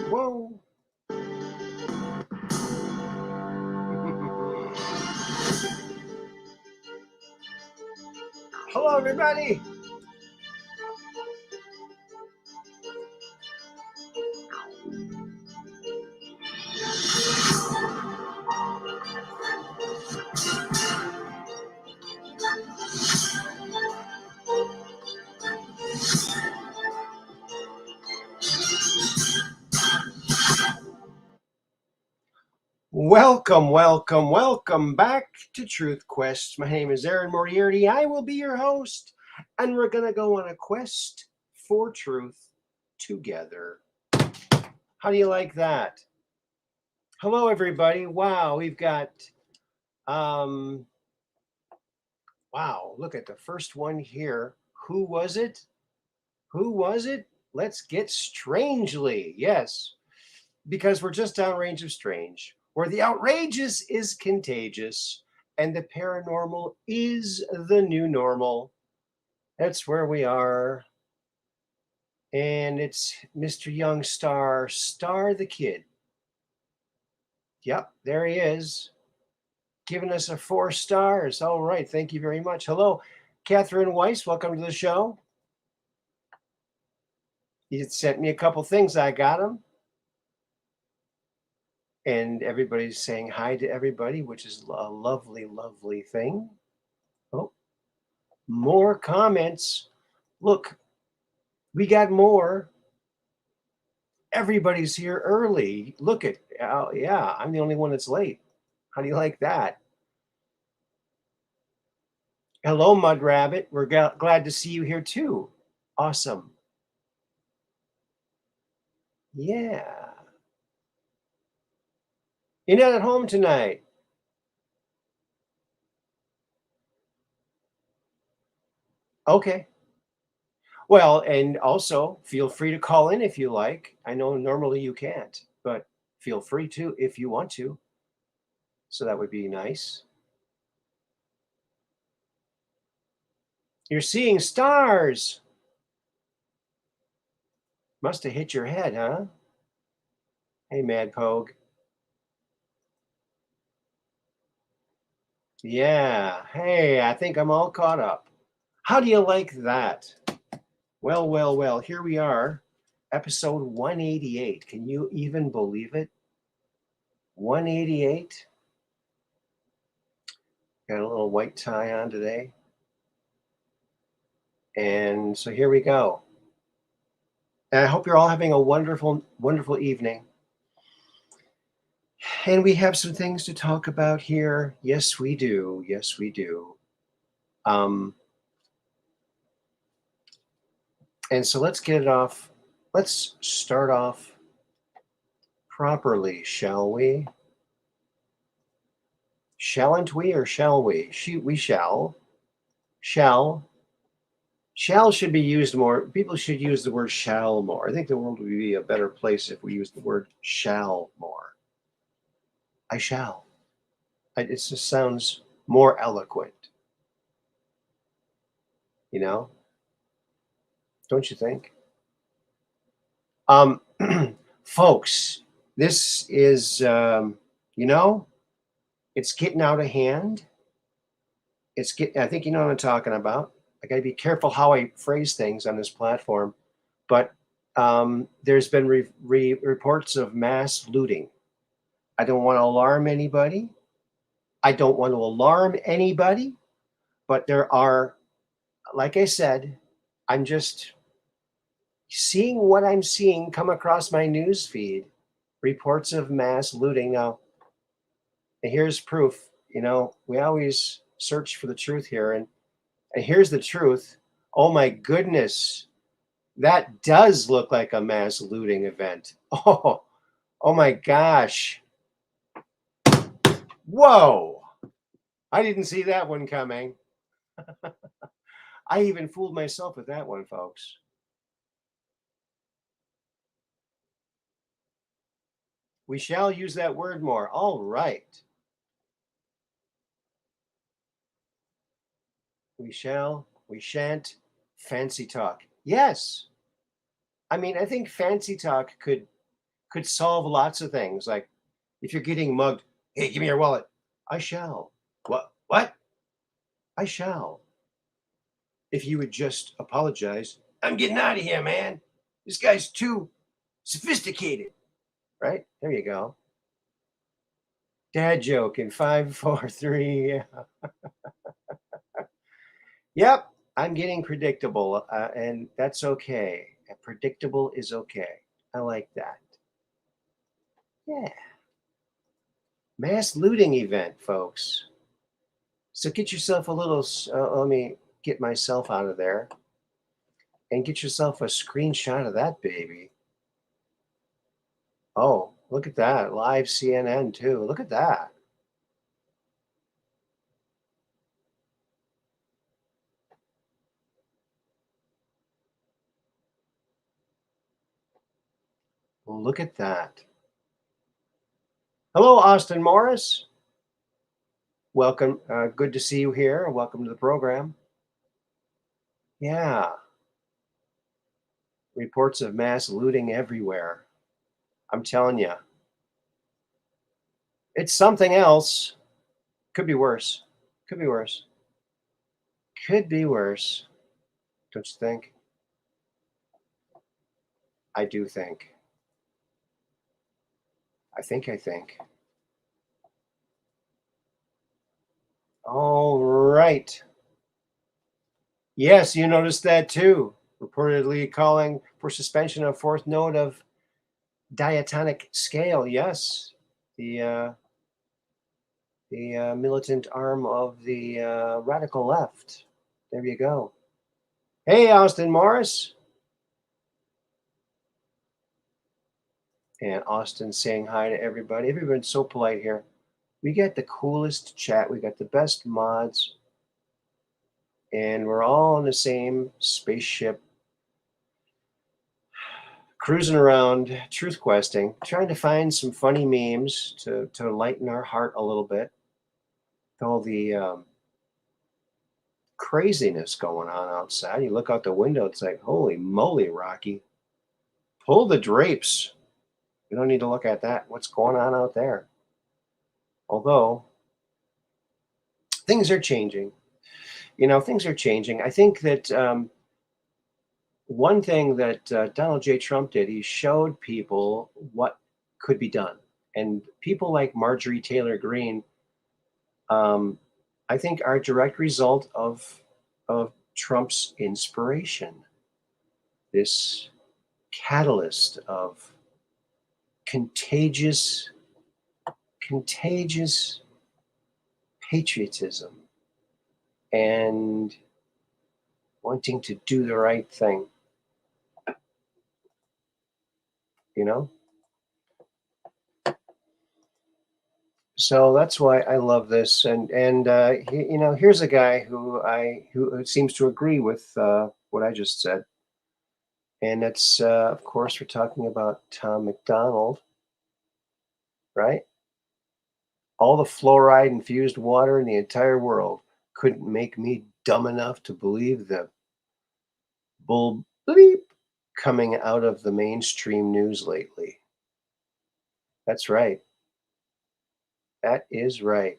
Whoa. Hello, everybody. Welcome back to Truth Quest. My name is Aaron Moriarity. I will be your host, and we're going to go on a quest for truth together. How do you like that? Hello, everybody. Wow, we've got, wow, look at the first one here. Who was it? Who was it? Let's get strangely. Yes, because we're just downrange of strange, where the outrageous is contagious and the paranormal is the new normal. That's where we are. And it's Mr. Young Star the Kid. Yep, there he is, giving us a 4 stars. All right, thank you very much. Hello, Catherine Weiss. Welcome to the show. You sent me a couple things. I got them. And everybody's saying hi to everybody, which is a lovely, lovely thing. Oh, more comments. Look, we got more. Everybody's here early. Look at, yeah, I'm the only one that's late. How do you like that? Hello, Mud Rabbit. We're glad to see you here too. Awesome. Yeah. You're not at home tonight. Okay. Well, and also feel free to call in if you like. I know normally you can't, but feel free to if you want to. So that would be nice. You're seeing stars. Must have hit your head, huh? Hey, Mad Pogue. Yeah. Hey, I think I'm all caught up. How do you like that? Well, here we are. Episode 188. Can you even believe it? 188. Got a little white tie on today. And so here we go. And I hope you're all having a wonderful, wonderful evening. And we have some things to talk about here. Yes, we do. Yes, we do. And so let's get it off. Let's start off properly, shall we? Shalln't we or shall we? We shall. Shall. Shall should be used more. People should use the word shall more. I think the world would be a better place if we use the word shall more. I shall. It just sounds more eloquent. You know? Don't you think? Folks, this is, it's getting out of hand. I think you know what I'm talking about. I got to be careful how I phrase things on this platform, but there's been reports of mass looting. I don't want to alarm anybody. But there are, like I said, I'm just seeing what I'm seeing come across my news feed. Reports of mass looting. Now, here's proof. We always search for the truth here, and here's the truth. Oh my goodness, that does look like a mass looting event. Oh my gosh. Whoa, I didn't see that one coming. I even fooled myself with that one, folks. We shall use that word more. All right. We shan't fancy talk. Yes. I mean, I think fancy talk could could solve lots of things. Like if you're getting mugged, hey, give me your wallet. I shall. What? What? I shall. If you would just apologize, I'm getting out of here, man. This guy's too sophisticated. Right? There you go. Dad joke in 5, 4, 3. Yep, I'm getting predictable, and that's okay. Predictable is okay. I like that. Yeah. Mass looting event, folks. So get yourself a little, let me get myself out of there and get yourself a screenshot of that baby. Oh, look at that. Live CNN too. Look at that. Look at that. Hello, Austin Morris. Welcome. Good to see you here. Welcome to the program. Yeah. Reports of mass looting everywhere. I'm telling you. It's something else. Could be worse. Could be worse. Could be worse. Don't you think? I do think. I think. All right. Yes, you noticed that too. Reportedly calling for suspension of fourth note of diatonic scale. Yes, the militant arm of the radical left. There you go. Hey, Austin Morris. And Austin saying hi to everybody. Everyone's so polite here. We got the coolest chat. We got the best mods. And we're all in the same spaceship, cruising around, truth questing, trying to find some funny memes to lighten our heart a little bit. All the craziness going on outside. You look out the window, it's like, holy moly, Rocky. Pull the drapes. We don't need to look at that. What's going on out there? Although things are changing. Things are changing. I think that one thing that Donald J. Trump did, he showed people what could be done. And people like Marjorie Taylor Greene, I think, are a direct result of Trump's inspiration. This catalyst of contagious patriotism and wanting to do the right thing. So that's why I love this, and here's a guy who seems to agree with what I just said, and it's of course we're talking about Tom McDonald, right? All the fluoride infused water in the entire world couldn't make me dumb enough to believe the bull bleep coming out of the mainstream news lately. That's right. That is right.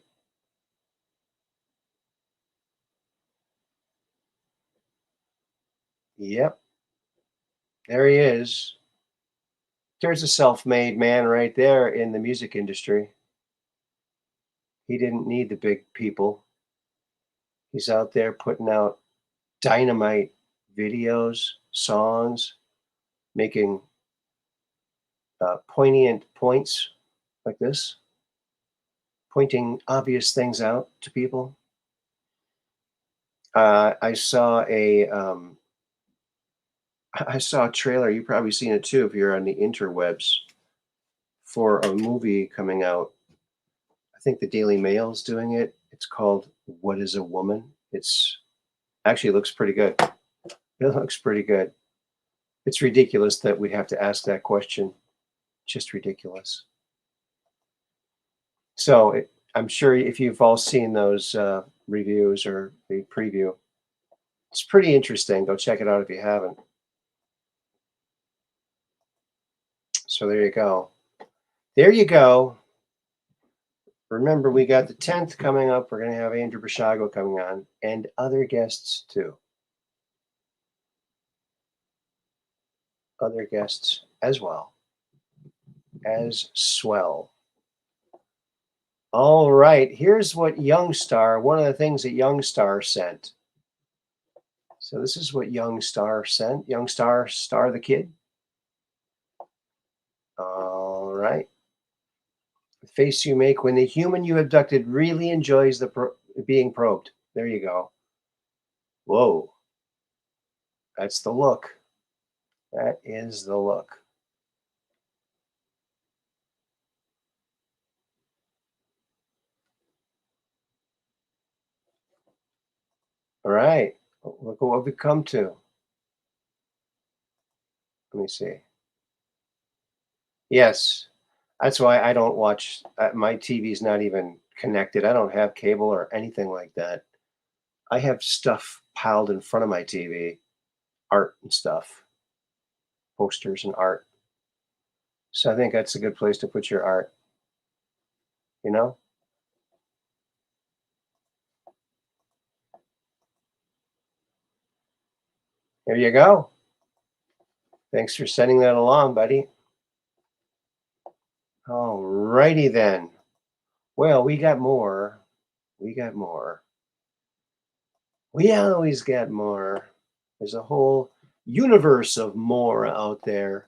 Yep. There he is. There's a self-made man right there in the music industry. He didn't need the big people. He's out there putting out dynamite videos, songs, making poignant points like this, pointing obvious things out to people. I saw a trailer. You've probably seen it too if you're on the interwebs, for a movie coming out. I think the Daily Mail's doing it. It's called "What Is a Woman?" It's actually looks pretty good. It looks pretty good. It's ridiculous that we have to ask that question. Just ridiculous. So I'm sure if you've all seen those reviews or the preview, it's pretty interesting. Go check it out if you haven't. So there you go. There you go. Remember, we got the 10th coming up. We're going to have Andrew Bashago coming on and other guests too. Other guests as well. As swell. All right. Here's what Youngstar, one of the things that Youngstar sent. So this is what Youngstar sent. Youngstar, Star the Kid. All right. The face you make when the human you abducted really enjoys the being probed. There you go. Whoa. That's the look. That is the look. All right. Look at what we've come to. Let me see. Yes. That's why I don't watch. My TV's not even connected. I don't have cable or anything like that. I have stuff piled in front of my TV, art and stuff, posters and art. So I think that's a good place to put your art, you know? There you go. Thanks for sending that along, buddy. All righty then. Well, we got more. We got more. We always got more. There's a whole universe of more out there.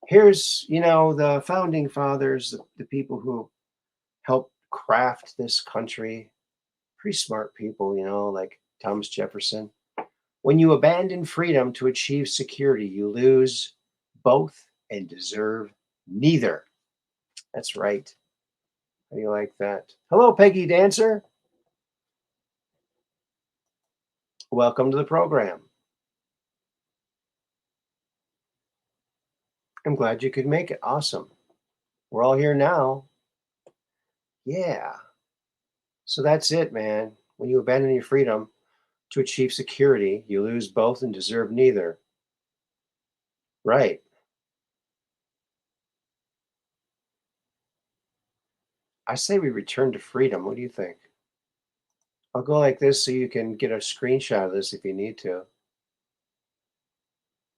Here's, the founding fathers, the people who helped craft this country. Pretty smart people, like Thomas Jefferson. When you abandon freedom to achieve security, you lose both and deserve neither. That's right. How do you like that? Hello, Peggy Dancer. Welcome to the program. I'm glad you could make it. Awesome. We're all here now. Yeah. So that's it, man. When you abandon your freedom to achieve security, you lose both and deserve neither. Right. I say we return to freedom. What do you think? I'll go like this so you can get a screenshot of this if you need to.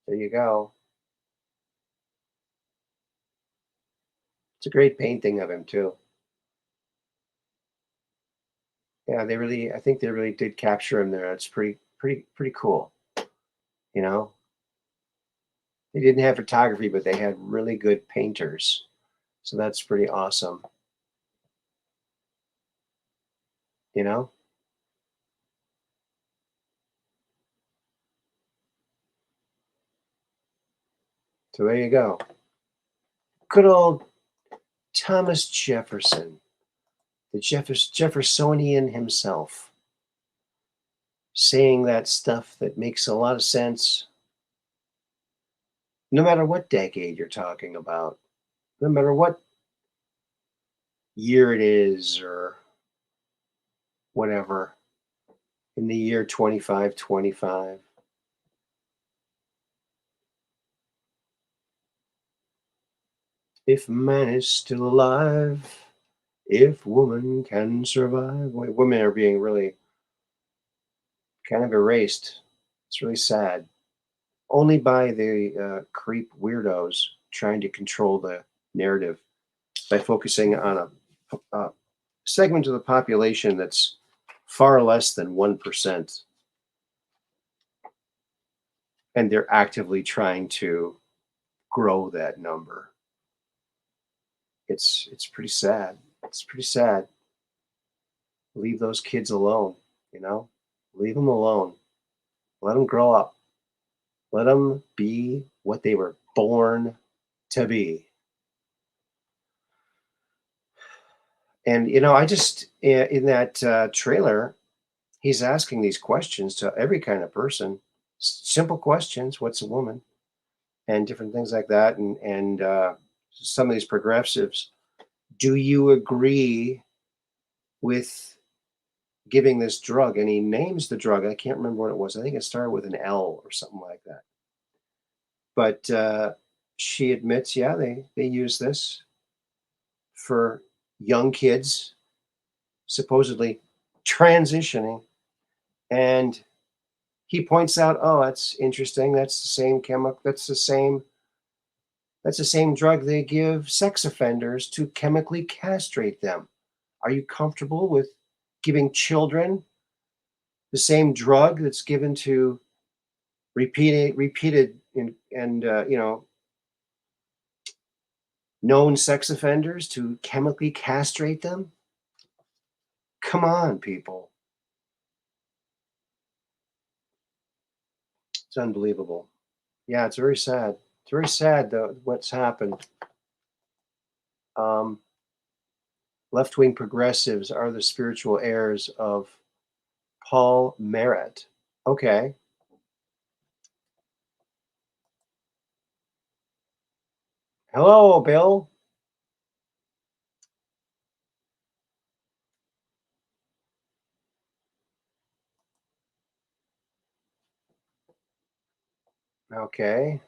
There you go. It's a great painting of him too. Yeah, I think they really did capture him there. It's pretty cool. You know, they didn't have photography, but they had really good painters. So that's pretty awesome. You know, so there you go. Good old Thomas Jefferson, the Jeffersonian himself, saying that stuff that makes a lot of sense, no matter what decade you're talking about, no matter what year it is or whatever, in the year 2525. If man is still alive, if woman can survive. Women are being really kind of erased. It's really sad. Only by the creep weirdos trying to control the narrative by focusing on a segment of the population that's far less than 1%. And they're actively trying to grow that number. It's pretty sad. It's pretty sad. Leave those kids alone, you know? Leave them alone. Let them grow up. Let them be what they were born to be. And I just in that trailer, he's asking these questions to every kind of person, simple questions. What's a woman, and different things like that. And some of these progressives, do you agree with giving this drug? And he names the drug. I can't remember what it was. I think it started with an L or something like that. But she admits, yeah, they use this for young kids supposedly transitioning. And he points out, oh, that's interesting. That's the same chemical. That's the same drug they give sex offenders to chemically castrate them. Are you comfortable with giving children the same drug that's given to repeated and known sex offenders to chemically castrate them? Come on, people. It's unbelievable. Yeah, it's very sad. It's very sad though what's happened. Um, Left-wing progressives are the spiritual heirs of Paul Merritt. Okay. Hello, Bill. Okay.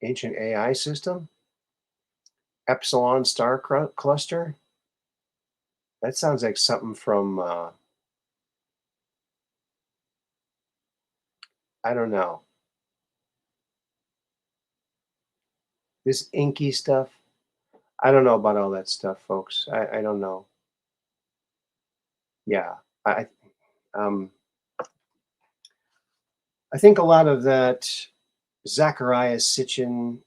Ancient AI system. Epsilon star cluster. That sounds like something from, I don't know, this inky stuff. I don't know about all that stuff, folks. I don't know. Yeah. I um I think a lot of that Zachariah Sitchin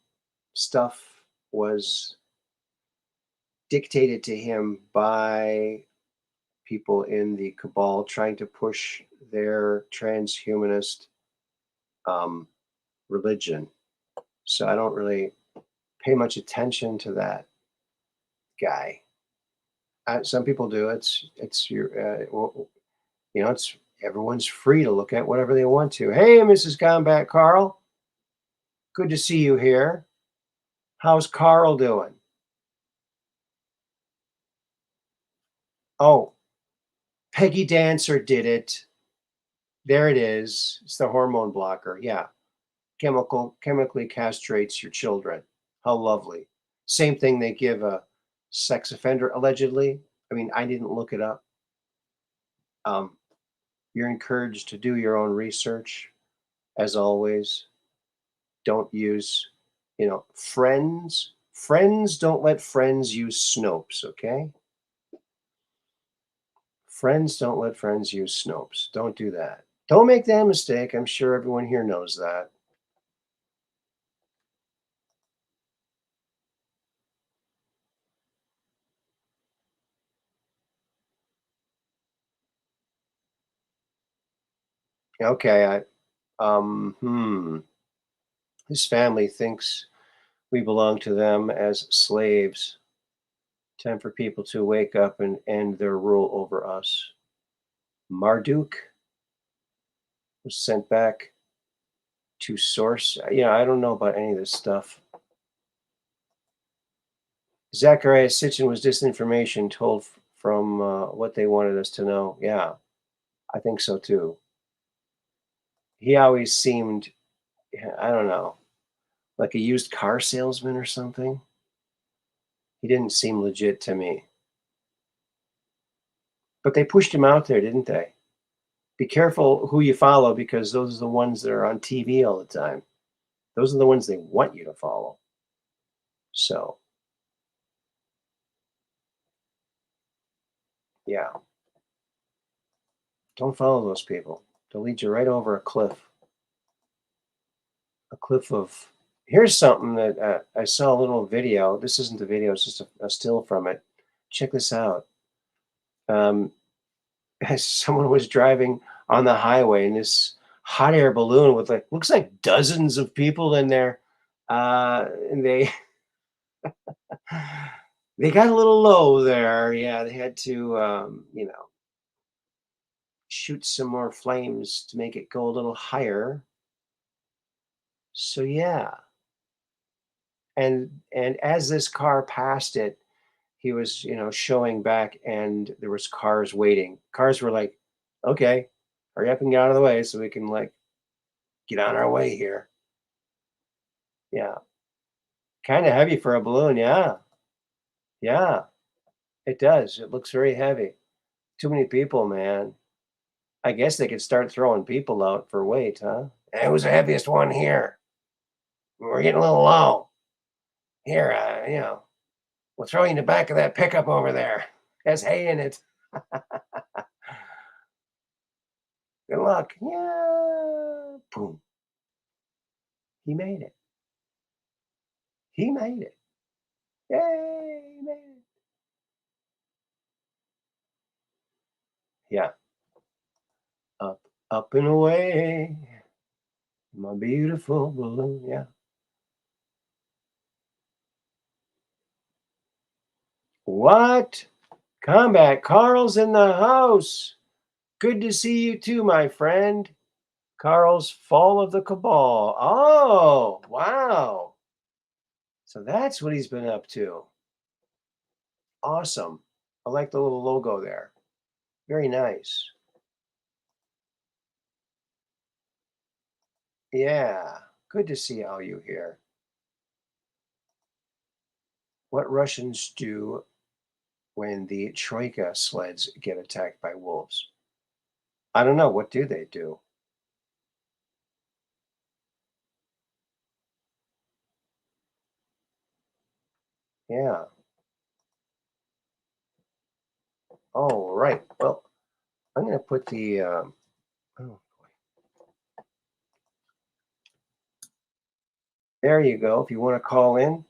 stuff was dictated to him by people in the cabal trying to push their transhumanist um, religion. So I don't really pay much attention to that guy. Some people do. It's your it's everyone's free to look at whatever they want to. Hey, Mrs. Combat Carl, good to see you here. How's Carl doing? Oh, Peggy Dancer did it. There it is. It's the hormone blocker. Yeah. Chemically castrates your children. How lovely. Same thing they give a sex offender allegedly. I mean, I didn't look it up. Um, you're encouraged to do your own research. As always, don't use, friends. Friends don't let friends use Snopes, okay? Friends don't let friends use Snopes. Don't do that. Don't make that mistake. I'm sure everyone here knows that. Okay, his family thinks we belong to them as slaves. Time for people to wake up and end their rule over us. Marduk was sent back to source. Yeah, I don't know about any of this stuff. Zachariah Sitchin was disinformation told from what they wanted us to know. Yeah, I think so too. He always seemed, I don't know, like a used car salesman or something. He didn't seem legit to me. But they pushed him out there, didn't they? Be careful who you follow because those are the ones that are on TV all the time. Those are the ones they want you to follow. So, yeah, don't follow those people. They'll lead you right over a cliff. A cliff of. Here's something that I saw a little video. This isn't the video, it's just a still from it. Check this out. Um, Someone was driving on the highway in this hot air balloon with like looks like dozens of people in there, and they got a little low there. Yeah, they had to shoot some more flames to make it go a little higher. So yeah, and as this car passed it, he was showing back, and there was cars waiting. Cars were like, okay, hurry up and get out of the way so we can like get on our way here. Yeah. Kind of heavy for a balloon. Yeah. Yeah. It does. It looks very heavy. Too many people, man. I guess they could start throwing people out for weight, huh? Hey, who's the heaviest one here? We're getting a little low. Here, we'll throw you in the back of that pickup over there. Has hay in it. Good luck. Yeah. Boom. He made it. He made it. Yay, he made it. Yeah. Up, up and away. My beautiful balloon. Yeah. What? Combat Carl's in the house. Good to see you too, my friend. Carl's Fall of the Cabal. Oh, wow. So that's what he's been up to. Awesome. I like the little logo there. Very nice. Yeah. Good to see all you here. What Russians do when the Troika sleds get attacked by wolves? I don't know. What do they do? Yeah. Oh, right. Well, I'm going to put the. Oh, there you go. If you want to call in,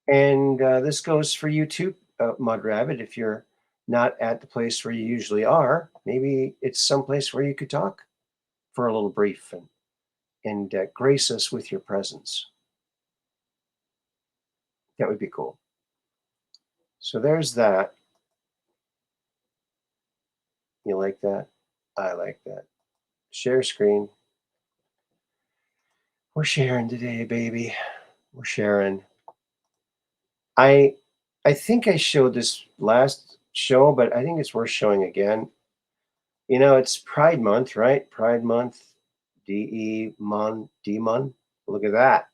and this goes for you too, Mud Rabbit. If you're not at the place where you usually are, maybe it's someplace where you could talk for a little brief and grace us with your presence. That would be cool. So there's that. You like that? I like that. Share screen. We're sharing today, baby. We're sharing. I I think I showed this last show, but I think it's worth showing again. It's Pride Month, right? Pride Month, D-Mon. Look at that.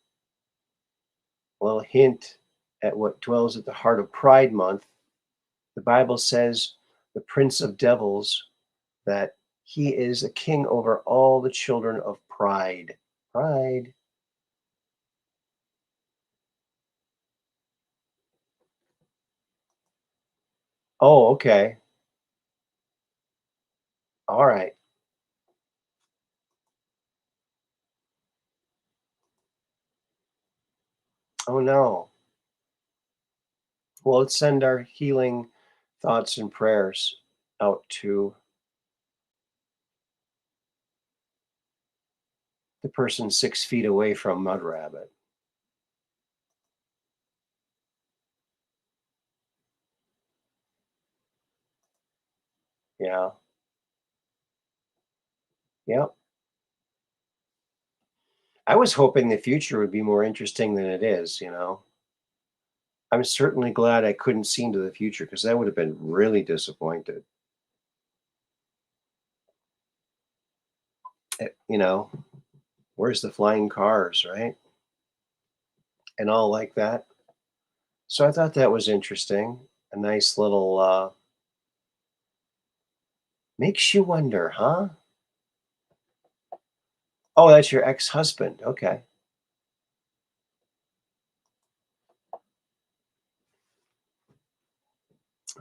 A little hint at what dwells at the heart of Pride Month. The Bible says the Prince of Devils, that he is a king over all the children of pride. Pride. Oh, okay. All right. Oh, no. Well, let's send our healing thoughts and prayers out to the person 6 feet away from Mud Rabbit. Yeah. Yep. I was hoping the future would be more interesting than it is. I'm certainly glad I couldn't see into the future because that would have been really disappointed. You know, where's the flying cars, right? And all like that. So I thought that was interesting. A nice little makes you wonder, huh? Oh, that's your ex-husband. Okay.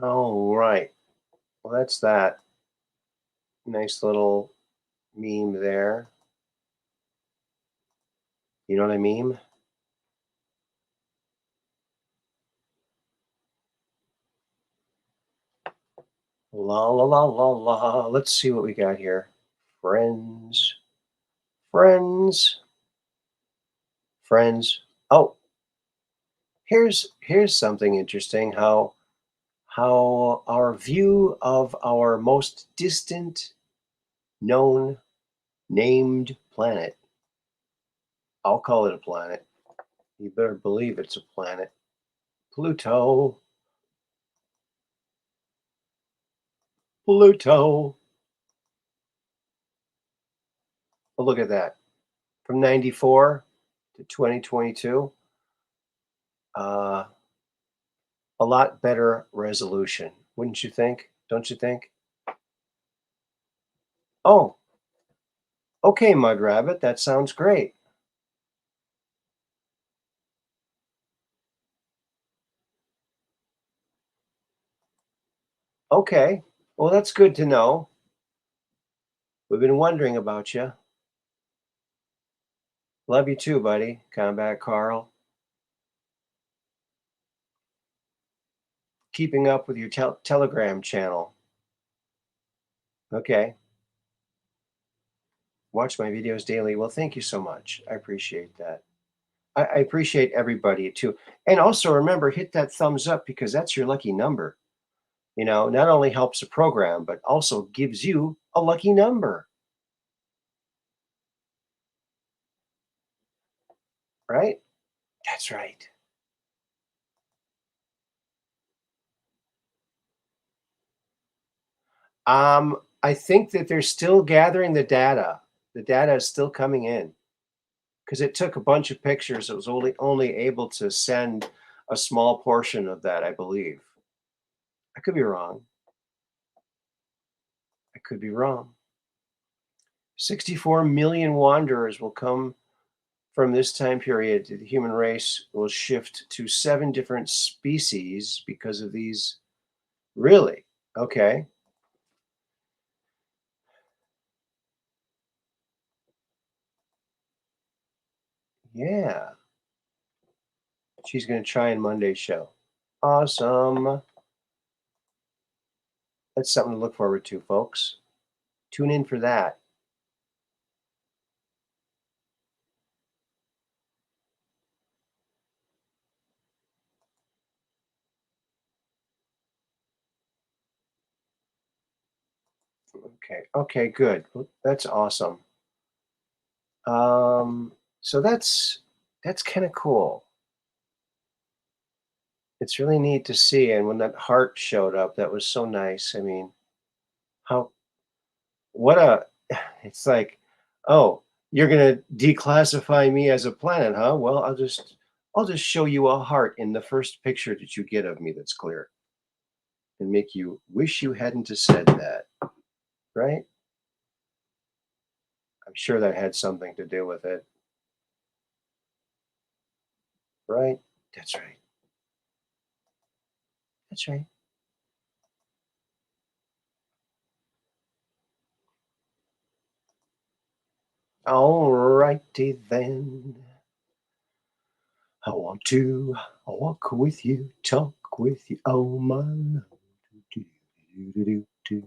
Oh, right. Well, that's that. Nice little meme there. You know what I mean? La la la la la. Let's see what we got here. Friends, friends, friends. Oh, here's something interesting. How our view of our most distant known named planet. I'll call it a planet. You better believe it's a planet. Pluto. Pluto. Oh, look at that. From 94 to 2022. uh, a lot better resolution, wouldn't you think? Don't you think? Oh, okay, Mud Rabbit, that sounds great. Okay, well, that's good to know. We've been wondering about you. Love you too, buddy. Combat Carl. Keeping up with your Telegram channel. Okay. Watch my videos daily. Well, thank you so much. I appreciate that. I appreciate everybody too. And also remember, hit that thumbs up because that's your lucky number. Not only helps the program, but also gives you a lucky number, right? That's right. I think that they're still gathering the data. The data is still coming in because it took a bunch of pictures. It was only able to send a small portion of that, I believe. I could be wrong. I could be wrong. 64 million wanderers will come from this time period. The human race will shift to 7 different species because of these. Really? Okay. Yeah. She's going to try in Monday's show. Awesome. That's something to look forward to, folks. Tune in for that. Okay. Okay, good. Well, that's awesome. So that's kind of cool. It's really neat to see. And when that heart showed up, that was so nice. I mean, how what a it's like, oh, you're gonna declassify me as a planet, huh? Well, I'll just show you a heart in the first picture that you get of me that's clear and make you wish you hadn't have said that, right? I'm sure that had something to do with it, right? That's right. That's right. All righty then. I want to walk with you, talk with you, oh my love. Do-do-do-do-do-do.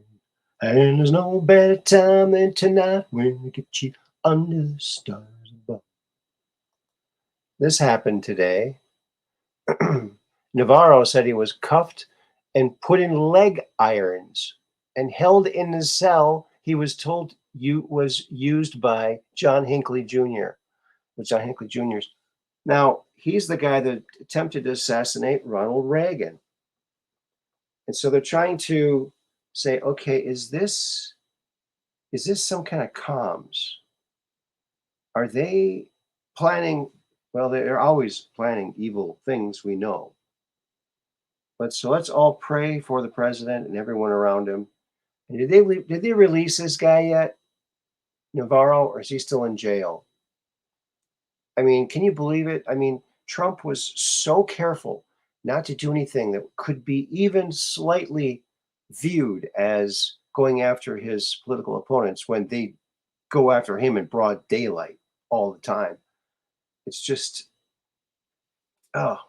And there's no better time than tonight when we get you under the stars above. This happened today. Navarro said he was cuffed and put in leg irons and held in the cell he was told you was used by John Hinckley Jr. with John Hinckley Jr.'s. Now, he's the guy that attempted to assassinate Ronald Reagan. And so they're trying to say, okay, is this some kind of comms? Are they planning? Well, they're always planning evil things, we know. But so let's all pray for the president and everyone around him. And did they release this guy yet, Navarro, or is he still in jail? I mean, can you believe it? I mean, Trump was so careful not to do anything that could be even slightly viewed as going after his political opponents when they go after him in broad daylight all the time. It's just, oh,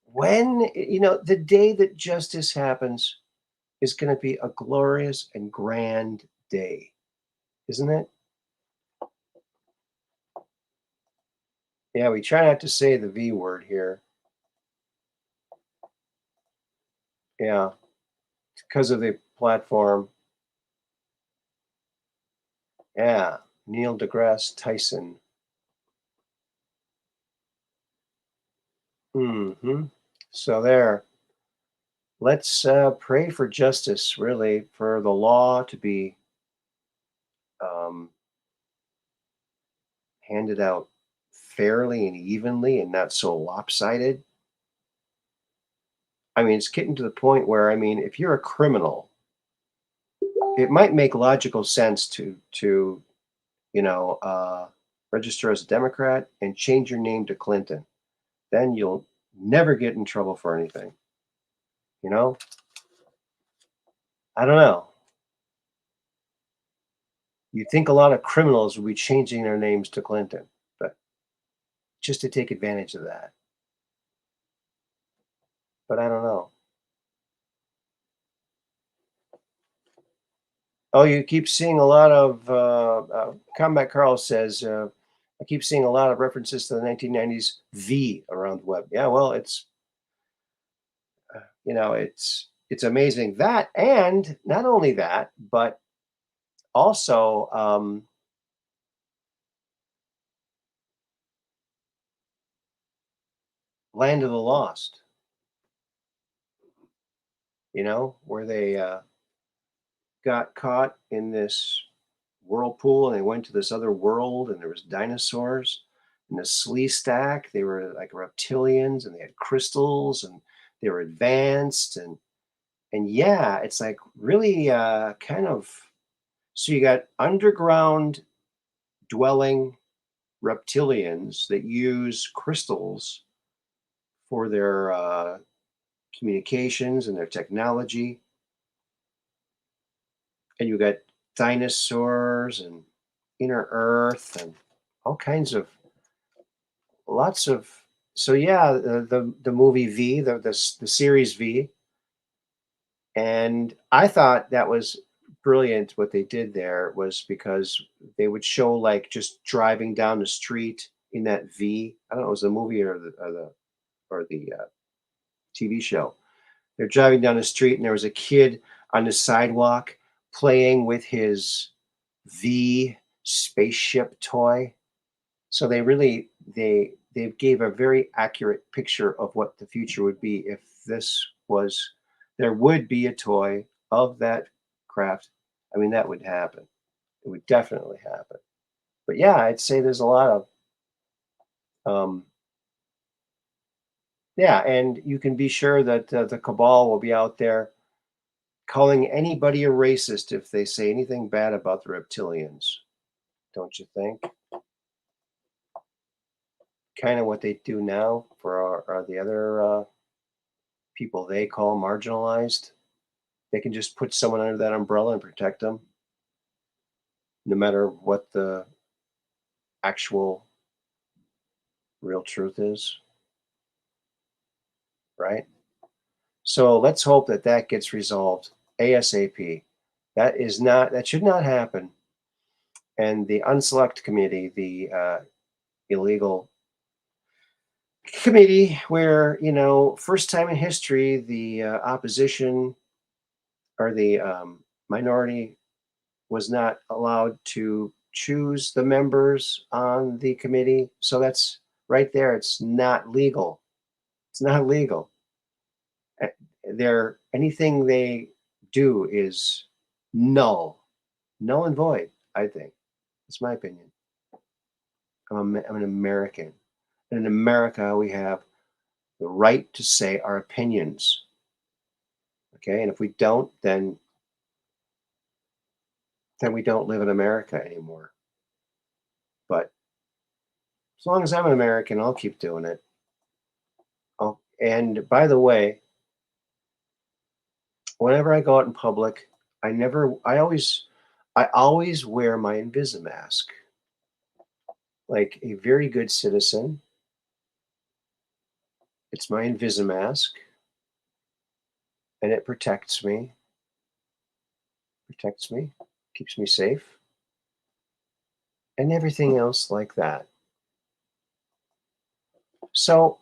when, the day that justice happens is going to be a glorious and grand day, isn't it? Yeah, we try not to say the V word here. Yeah, because of the platform. Yeah, Neil deGrasse Tyson. So there. Let's pray for justice, really, for the law to be um, handed out fairly and evenly and not so lopsided. I mean, it's getting to the point where, I mean, if you're a criminal, it might make logical sense to you know, register as a Democrat and change your name to Clinton. Then you'll never get in trouble for anything. You know, I don't know. You'd think a lot of criminals would be changing their names to Clinton, but just to take advantage of that. But I don't know. Oh, you keep seeing a lot of Combat Carl says, I keep seeing a lot of references to the 1990s V around the web. Yeah, well, it's amazing that, and not only that, but also Land of the Lost. Where they got caught in this whirlpool and they went to this other world and there was dinosaurs and the slee stack. They were like reptilians and they had crystals and they were advanced and yeah, it's like really kind of, so you got underground dwelling reptilians that use crystals for their communications and their technology, and you got dinosaurs and inner earth and all kinds of lots of, so yeah, the movie V, the series V. And I thought that was brilliant. What they did there was because they would show like just driving down the street in that V. I don't know, it was the movie or the TV show. They're driving down the street and there was a kid on the sidewalk playing with his V spaceship toy. So they gave a very accurate picture of what the future would be if this was, there would be a toy of that craft. I mean, that would happen. It would definitely happen. But yeah, I'd say there's a lot of um, yeah, and you can be sure that the cabal will be out there calling anybody a racist if they say anything bad about the reptilians. Don't you think? Kind of what they do now for the other people they call marginalized. They can just put someone under that umbrella and protect them, no matter what the actual real truth is, right? So let's hope that that gets resolved ASAP. That should not happen. And the Unselect Committee, the illegal committee, where first time in history the opposition or the minority was not allowed to choose the members on the committee. So that's right there. It's not legal. It's not legal. Anything they do is null, null and void. I think it's my opinion. I'm an American, and in America we have the right to say our opinions. Okay, and if we don't, then we don't live in America anymore. But as long as I'm an American, I'll keep doing it. Oh, and by the way, whenever I go out in public, I always wear my Invisimask, like a very good citizen. It's my Invisimask, and it protects me, keeps me safe, and everything else like that. So,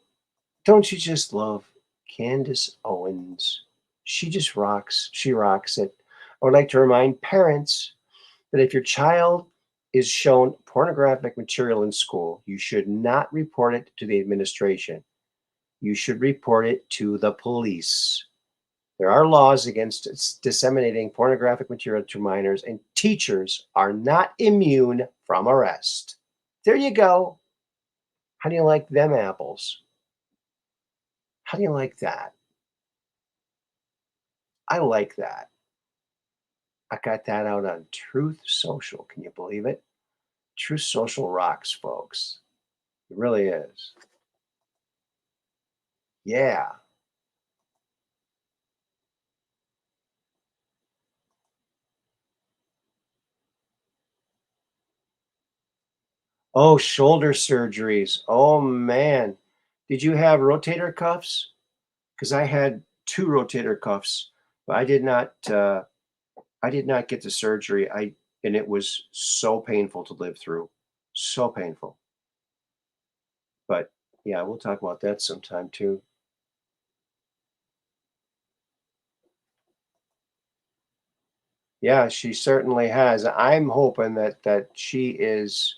don't you just love Candace Owens? She just rocks. She rocks it. I would like to remind parents that if your child is shown pornographic material in school, you should not report it to the administration. You should report it to the police. There are laws against disseminating pornographic material to minors, and teachers are not immune from arrest. There you go. How do you like them apples? How do you like that? I like that. I got that out on Truth Social. Can you believe it? Truth Social rocks, folks. It really is. Yeah. Oh, shoulder surgeries. Oh, man. Did you have rotator cuffs? Because I had two rotator cuffs, but I did not get the surgery. And it was so painful to live through. So painful. But yeah, we'll talk about that sometime too. Yeah, she certainly has. I'm hoping that she is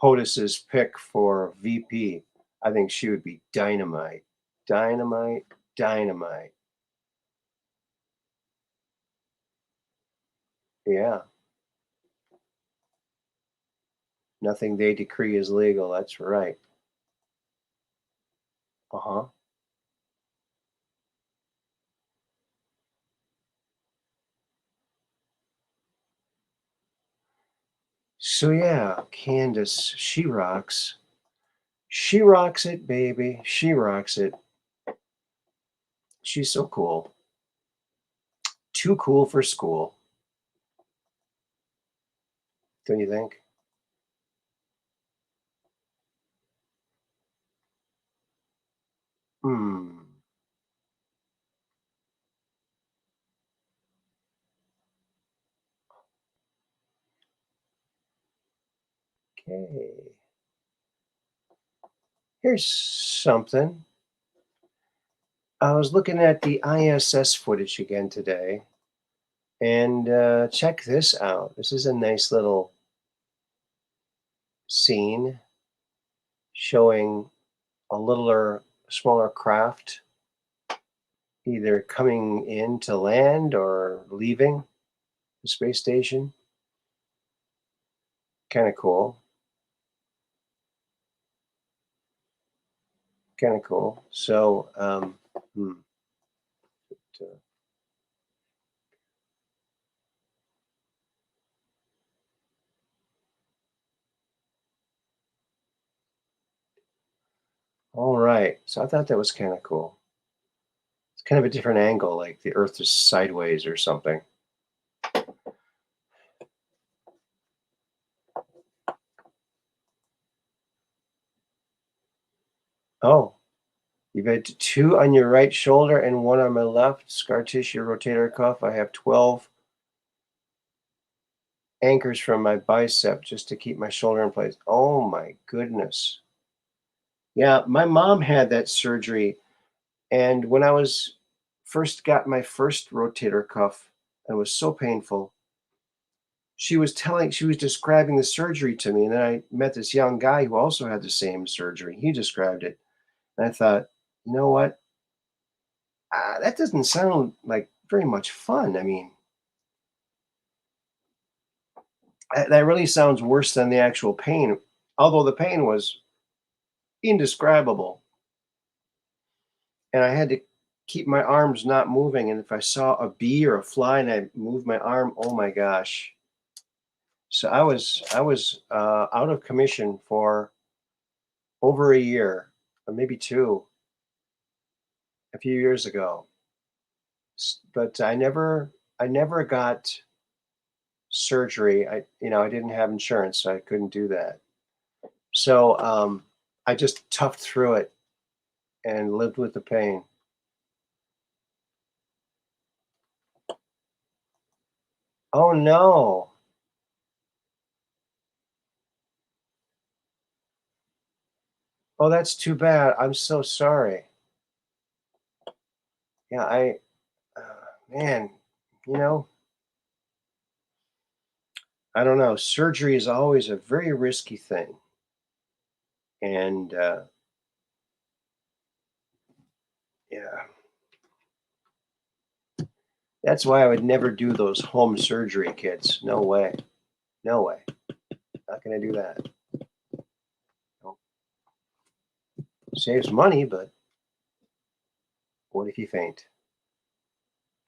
POTUS's pick for VP. I think she would be dynamite. Dynamite, dynamite. Yeah. Nothing they decree is legal. That's right. Uh-huh. So yeah, Candace, she rocks. She rocks it, baby. She rocks it. She's so cool. Too cool for school, don't you think? Hmm. Okay. Here's something. I was looking at the ISS footage again today, and check this out. This is a nice little scene showing a littler, smaller craft either coming in to land or leaving the space station. Kind of cool. Kind of cool. So, uh, all right. So I thought that was kind of cool. It's kind of a different angle, like the Earth is sideways or something. Oh, you've had two on your right shoulder and one on my left. Scar tissue, rotator cuff. I have 12 anchors from my bicep just to keep my shoulder in place. Oh my goodness. Yeah, my mom had that surgery. And when I was first got my first rotator cuff, it was so painful. She was describing the surgery to me. And then I met this young guy who also had the same surgery. He described it. And I thought, you know what? That doesn't sound like very much fun. I mean, that really sounds worse than the actual pain, although the pain was indescribable. And I had to keep my arms not moving. And if I saw a bee or a fly and I moved my arm, oh my gosh. So I was out of commission for over a year, or maybe two, a few years ago. But I never got surgery. I didn't have insurance, so I couldn't do that. So I just toughed through it and lived with the pain. Oh no. Oh, that's too bad. I'm so sorry. Yeah, man, you know, I don't know. Surgery is always a very risky thing. And yeah, that's why I would never do those home surgery kits. No way. No way. Not going to do that. No. Saves money, but what if you faint?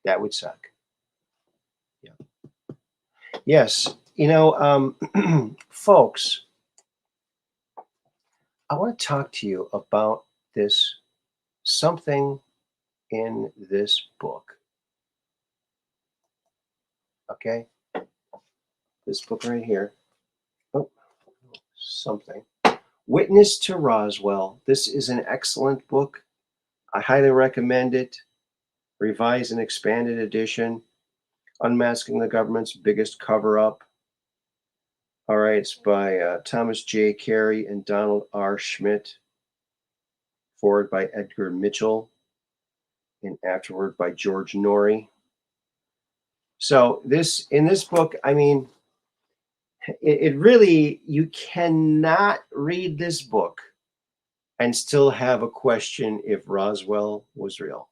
That would suck. Yeah. Yes. Folks, I want to talk to you about this something in this book. Okay? This book right here. Oh, something. Witness to Roswell. This is an excellent book. I highly recommend it. Revised and expanded edition. Unmasking the Government's Biggest Cover Up. All right, it's by Thomas J. Carey and Donald R. Schmidt. Forward by Edgar Mitchell. And afterward by George Norrie. So in this book, I mean, it really, you cannot read this book and still have a question if Roswell was real.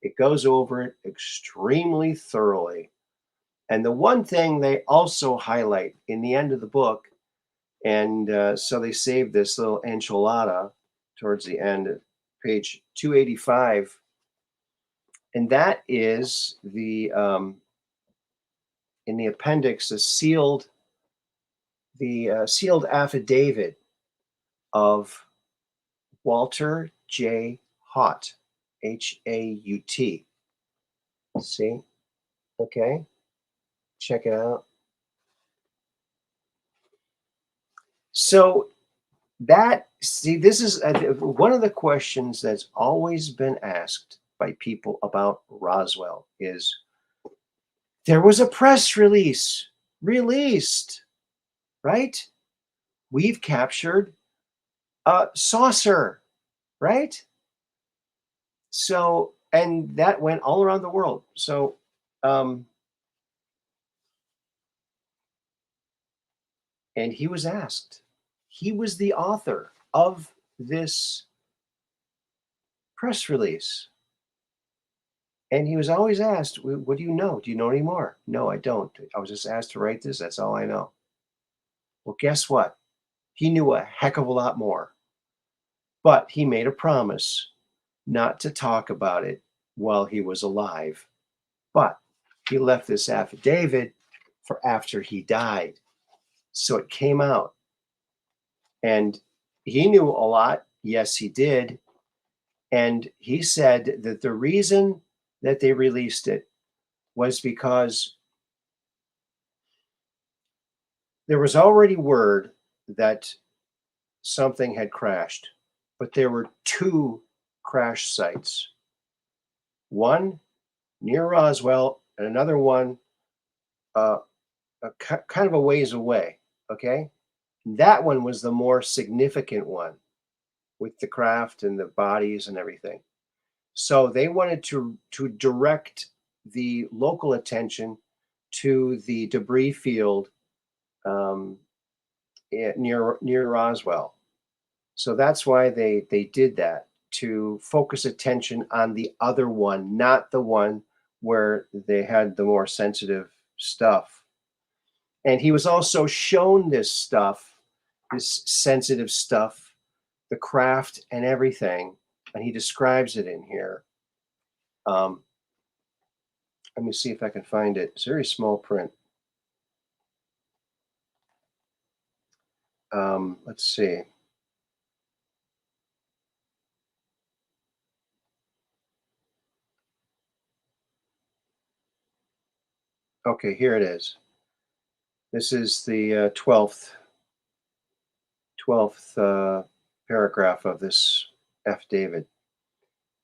It goes over it extremely thoroughly. And the one thing they also highlight in the end of the book, and so they saved this little enchilada towards the end of page 285, and that is the in the appendix, the sealed affidavit of Walter J. Haut, Haut. See? Okay. Check it out. So this is one of the questions that's always been asked by people about Roswell is, there was a press release released, right? We've captured a saucer, right? So, and that went all around the world. So, and he was asked, he was the author of this press release. And he was always asked, what do you know? Do you know any more? No, I don't. I was just asked to write this. That's all I know. Well, guess what? He knew a heck of a lot more. But he made a promise not to talk about it while he was alive. But he left this affidavit for after he died. So it came out. And he knew a lot. Yes, he did. And he said that the reason that they released it was because there was already word that something had crashed, but there were two crash sites. One near Roswell and another one kind of a ways away, okay? That one was the more significant one with the craft and the bodies and everything. So they wanted to direct the local attention to the debris field near Roswell. So that's why they did that, to focus attention on the other one, not the one where they had the more sensitive stuff. And he was also shown this stuff, this sensitive stuff, the craft and everything, and he describes it in here. Let me see if I can find it. It's very small print. Let's see. Okay, here it is. This is the 12th paragraph of this affidavit.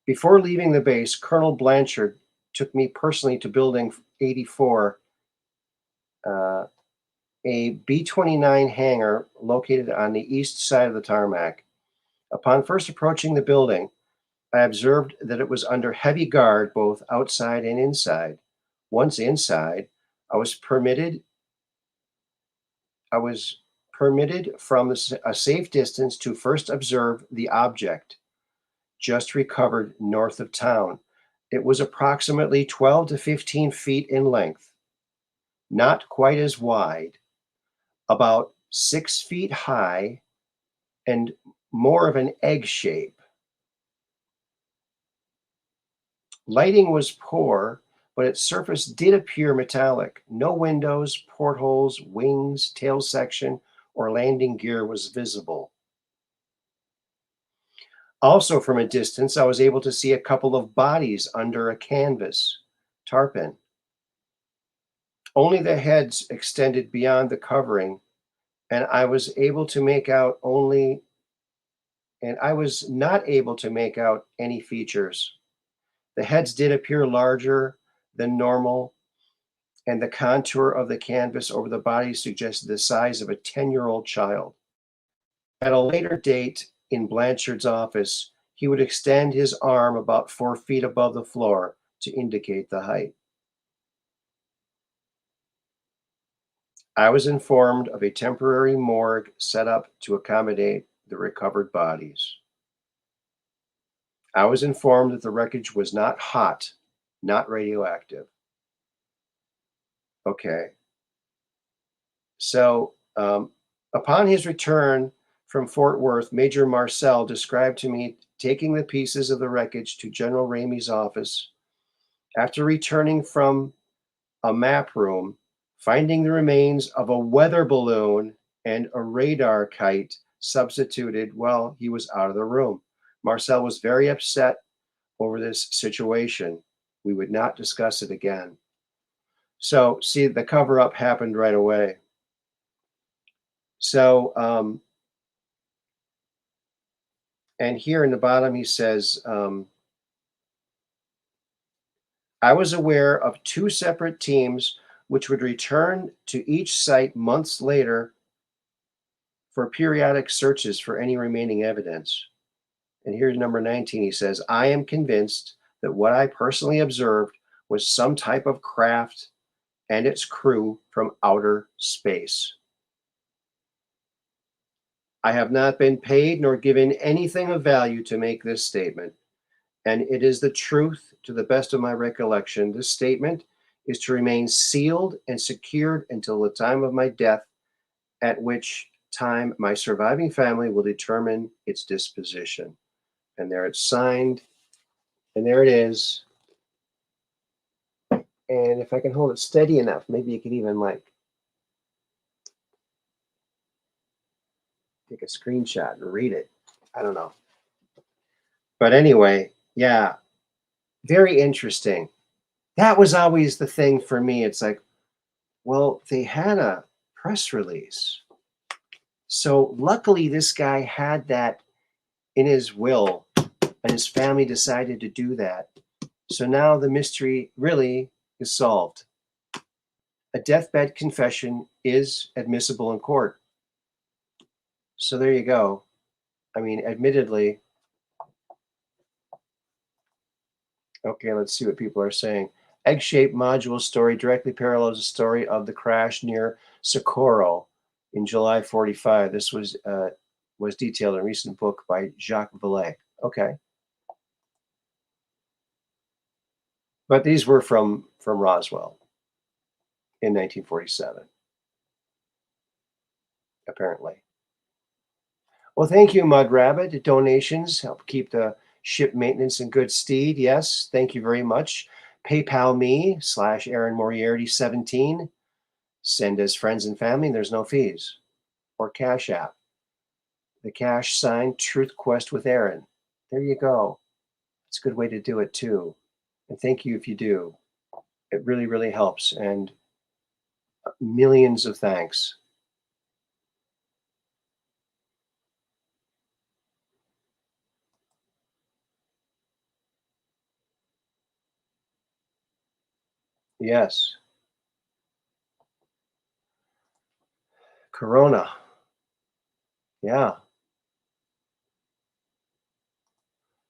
Before leaving the base, Colonel Blanchard took me personally to Building 84, a B-29 hangar located on the east side of the tarmac. Upon first approaching the building, I observed that it was under heavy guard both outside and inside. Once inside, I was permitted from a safe distance to first observe the object just recovered north of town. It was approximately 12 to 15 feet in length, not quite as wide, about 6 feet high, and more of an egg shape. Lighting was poor, but its surface did appear metallic. No windows, portholes, wings, tail section, or landing gear was visible. Also, from a distance, I was able to see a couple of bodies under a canvas tarpaulin. Only the heads extended beyond the covering, and I was able to make out only, and I was not able to make out any features. The heads did appear larger than normal, and the contour of the canvas over the bodies suggested the size of a 10-year-old child. At a later date in Blanchard's office, he would extend his arm about 4 feet above the floor to indicate the height. I was informed of a temporary morgue set up to accommodate the recovered bodies. I was informed that the wreckage was not hot, not radioactive. Okay. So, upon his return from Fort Worth, Major Marcel described to me taking the pieces of the wreckage to General Ramey's office. After returning from a map room, finding the remains of a weather balloon and a radar kite substituted, well, he was out of the room. Marcel was very upset over this situation. We would not discuss it again. So, see, the cover up happened right away. So, and here in the bottom, he says, I was aware of 2 separate teams which would return to each site months later for periodic searches for any remaining evidence. And here's number 19. He says, I am convinced that what I personally observed was some type of craft and its crew from outer space. I have not been paid nor given anything of value to make this statement, and it is the truth to the best of my recollection. This statement is to remain sealed and secured until the time of my death, at which time my surviving family will determine its disposition. And there it's signed, and there it is. And if I can hold it steady enough, maybe you could even like take a screenshot and read it. I don't know. But anyway, yeah, very interesting. That was always the thing for me. It's like, well, they had a press release. So luckily, this guy had that in his will, and his family decided to do that. So now the mystery really is solved. A deathbed confession is admissible in court. So there you go. I mean, admittedly, okay, let's see what people are saying. Egg-shaped module story directly parallels the story of the crash near Socorro in July 45. This was detailed in a recent book by Jacques Vallée. Okay. But these were from Roswell in 1947, apparently. Well, thank you, Mud Rabbit. Donations help keep the ship maintenance in good stead. Yes, thank you very much. PayPal me /Aaron Moriarity 17. Send as friends and family. There's no fees. Or Cash App. The cash sign Truth Quest with Aaron. There you go. It's a good way to do it too. And thank you if you do. It really, really helps. And millions of thanks. Yes. Corona. Yeah.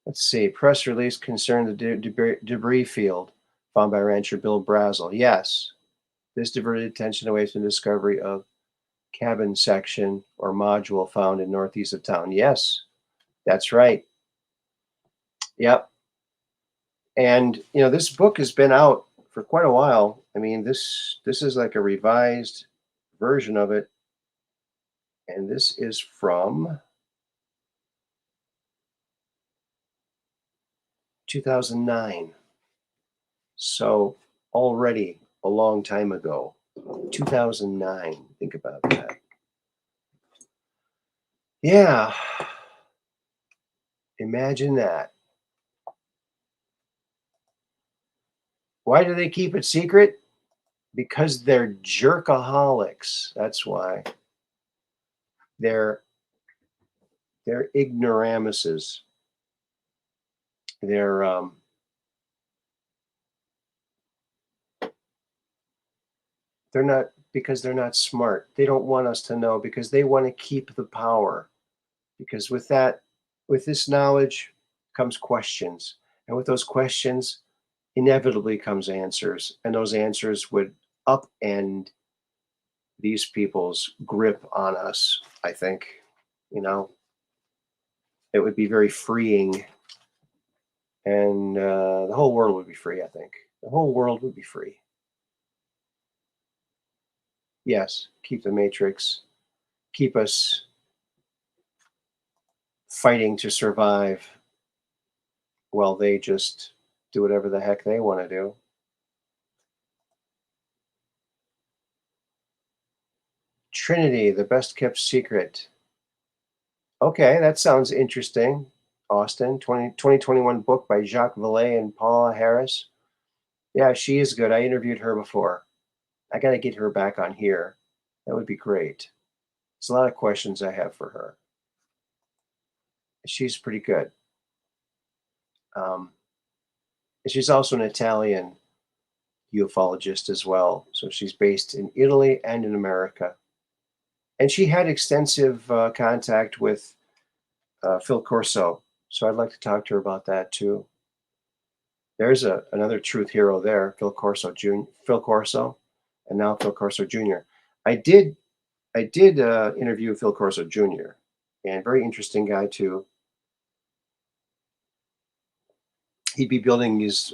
Let's see. Press release concerned the debris field found by rancher Bill Brazel. Yes. This diverted attention away from the discovery of cabin section or module found in northeast of town. Yes, that's right. Yep. And this book has been out for quite a while. I mean, this is like a revised version of it. And this is from 2009. So already a long time ago, 2009, think about that. Yeah, imagine that. Why do they keep it secret? Because they're jerkaholics. That's why. They're they're ignoramuses. They're they're not, because they're not smart. They don't want us to know because they want to keep the power. Because with this knowledge comes questions, and with those questions inevitably comes answers, and those answers would upend these people's grip on us. I think, you know, it would be very freeing, and the whole world would be free. I think the whole world would be free. Yes, keep the matrix, keep us fighting to survive while they just do whatever the heck they want to do. Trinity, the best kept secret. Okay, that sounds interesting. Austin, 2021 book by Jacques Vallée and Paula Harris. Yeah, she is good. I interviewed her before. I got to get her back on here. That would be great. There's a lot of questions I have for her. She's pretty good. Um, she's also an Italian ufologist as well. So she's based in Italy and in America. And she had extensive contact with Phil Corso. So I'd like to talk to her about that too. There's another truth hero there, Phil Corso Jr. Phil Corso, and now Phil Corso Jr. I did interview Phil Corso Jr. and very interesting guy too. He'd be building these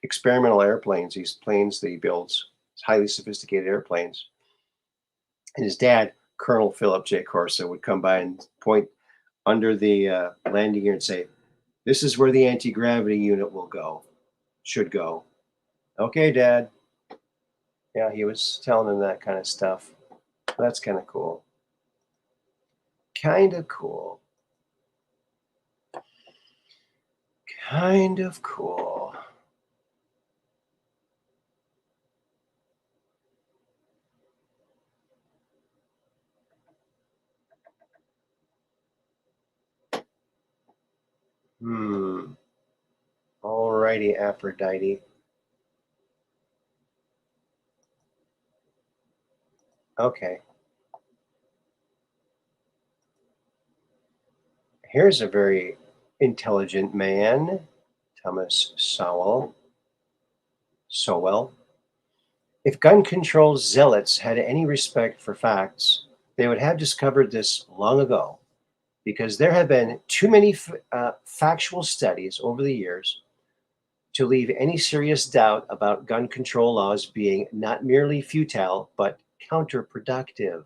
experimental airplanes, these planes that he builds, highly sophisticated airplanes. And his dad, Colonel Philip J. Corso, would come by and point under the landing gear and say, "This is where the anti-gravity unit will go, should go." Okay, Dad. Yeah, he was telling him that kind of stuff. That's kind of cool. Kind of cool. Kind of cool. Alrighty, Aphrodite. Okay. Here's a very intelligent man, Thomas Sowell. If gun control zealots had any respect for facts, they would have discovered this long ago, because there have been too many factual studies over the years to leave any serious doubt about gun control laws being not merely futile, but counterproductive.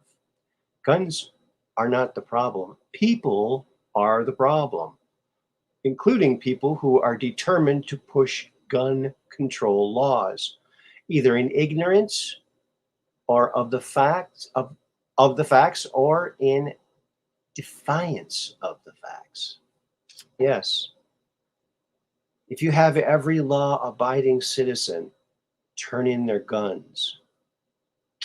Guns are not the problem. People are the problem, including people who are determined to push gun control laws, either in ignorance or of the facts or in defiance of the facts. Yes. If you have every law abiding citizen turn in their guns,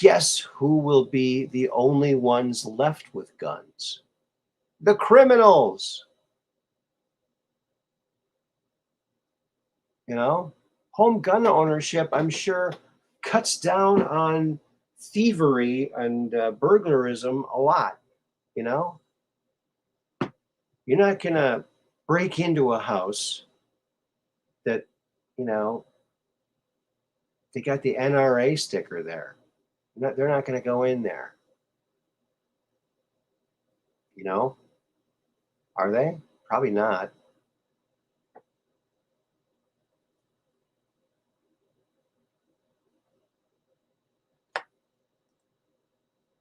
guess who will be the only ones left with guns? The criminals. You know, home gun ownership, I'm sure, cuts down on thievery and burglarism a lot. You know, you're not going to break into a house that, you know, they got the NRA sticker there. They're not going to go in there. You know, are they? Probably not.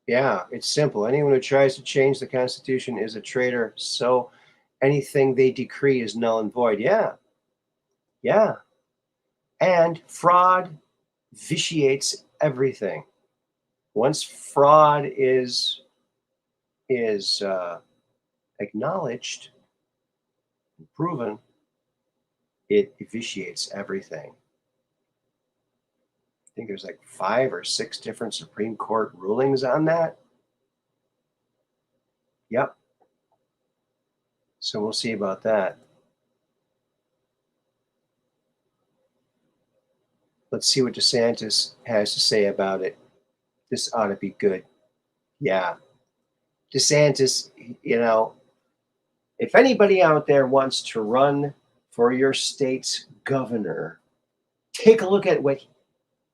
Yeah, it's simple. Anyone who tries to change the Constitution is a traitor. So anything they decree is null and void. Yeah, yeah. And fraud vitiates everything. Once fraud is acknowledged and proven, it vitiates everything. I think there's like 5 or 6 different Supreme Court rulings on that. Yep. So we'll see about that. Let's see what DeSantis has to say about it. This ought to be good. Yeah. DeSantis, you know, if anybody out there wants to run for your state's governor, take a look at what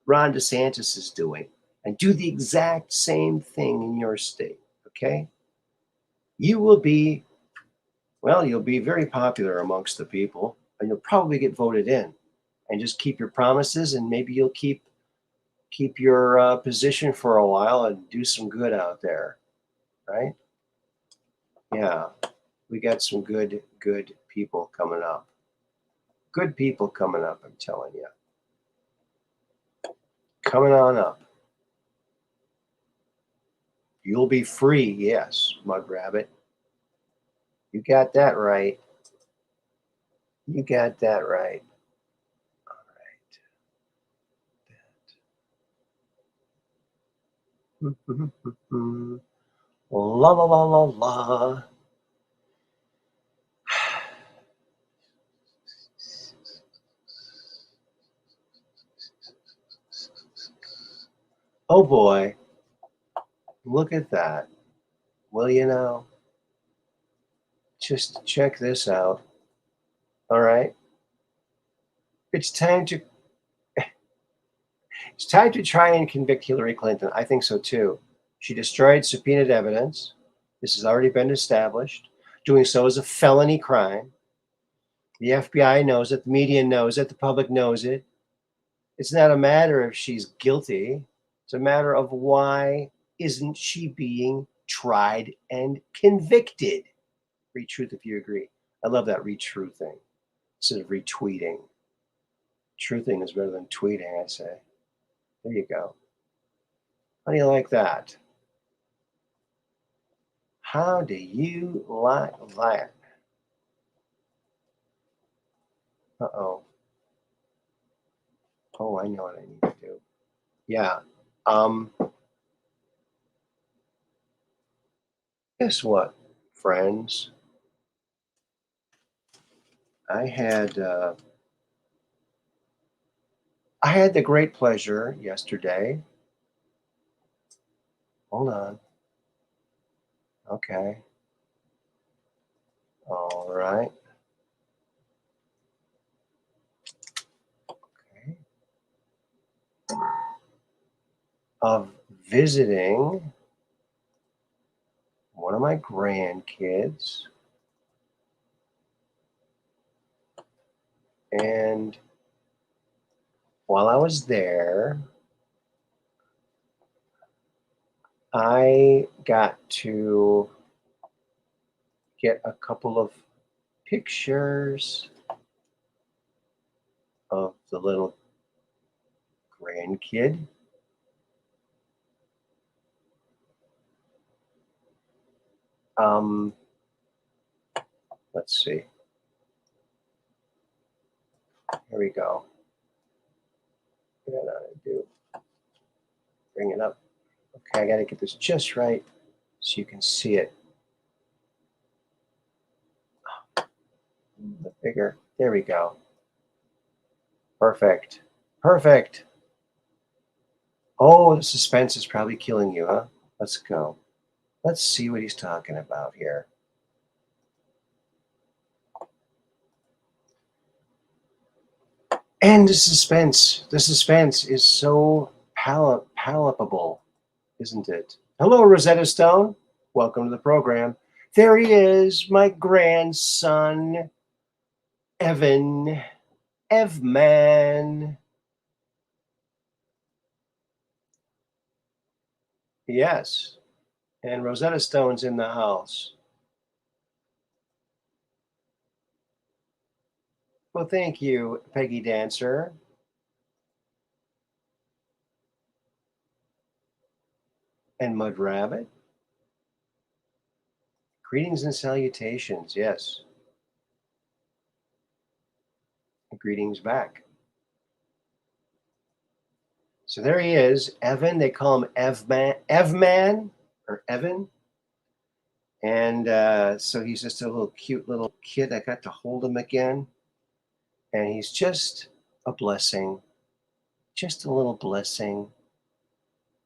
Ron DeSantis is doing and do the exact same thing in your state, okay? You will be, well, you'll be very popular amongst the people, and you'll probably get voted in. And just keep your promises, and maybe you'll keep your position for a while and do some good out there, right? Yeah, we got some good people coming up. Good people coming up, I'm telling you. Coming on up. You'll be free, yes, Mud Rabbit. You got that right. You got that right. All right. La la la la la. Oh boy. Look at that. Well, you know, just check this out. All right. It's time to try and convict Hillary Clinton. I think so too. She destroyed subpoenaed evidence. This has already been established. Doing so is a felony crime. The FBI knows it, the media knows it, the public knows it. It's not a matter of she's guilty. It's a matter of why isn't she being tried and convicted? Read truth if you agree. I love that read true thing instead of retweeting. Truthing is better than tweeting, I say. There you go. How do you like that? How do you like that? Uh-oh. Oh, I know what I need to do. Yeah. Guess what, friends? I had the great pleasure yesterday. Hold on. Okay. All right. Okay. Of visiting one of my grandkids, and while I was there, I got to get a couple of pictures of the little grandkid. Let's see. Here we go. What did I do? Bring it up. Okay, I got to get this just right so you can see it. The bigger. There we go. Perfect. Perfect. Oh, the suspense is probably killing you, huh? Let's go. Let's see what he's talking about here. And the suspense is so palpable, isn't it? Hello, Rosetta Stone. Welcome to the program. There he is, my grandson, Evman. Yes, and Rosetta Stone's in the house. Well, thank you, Peggy Dancer. And Mud Rabbit. Greetings and salutations. Yes. Greetings back. So there he is, Evan. They call him Evman or Evan. And so he's just a little cute little kid. I got to hold him again. And he's just a blessing. Just a little blessing.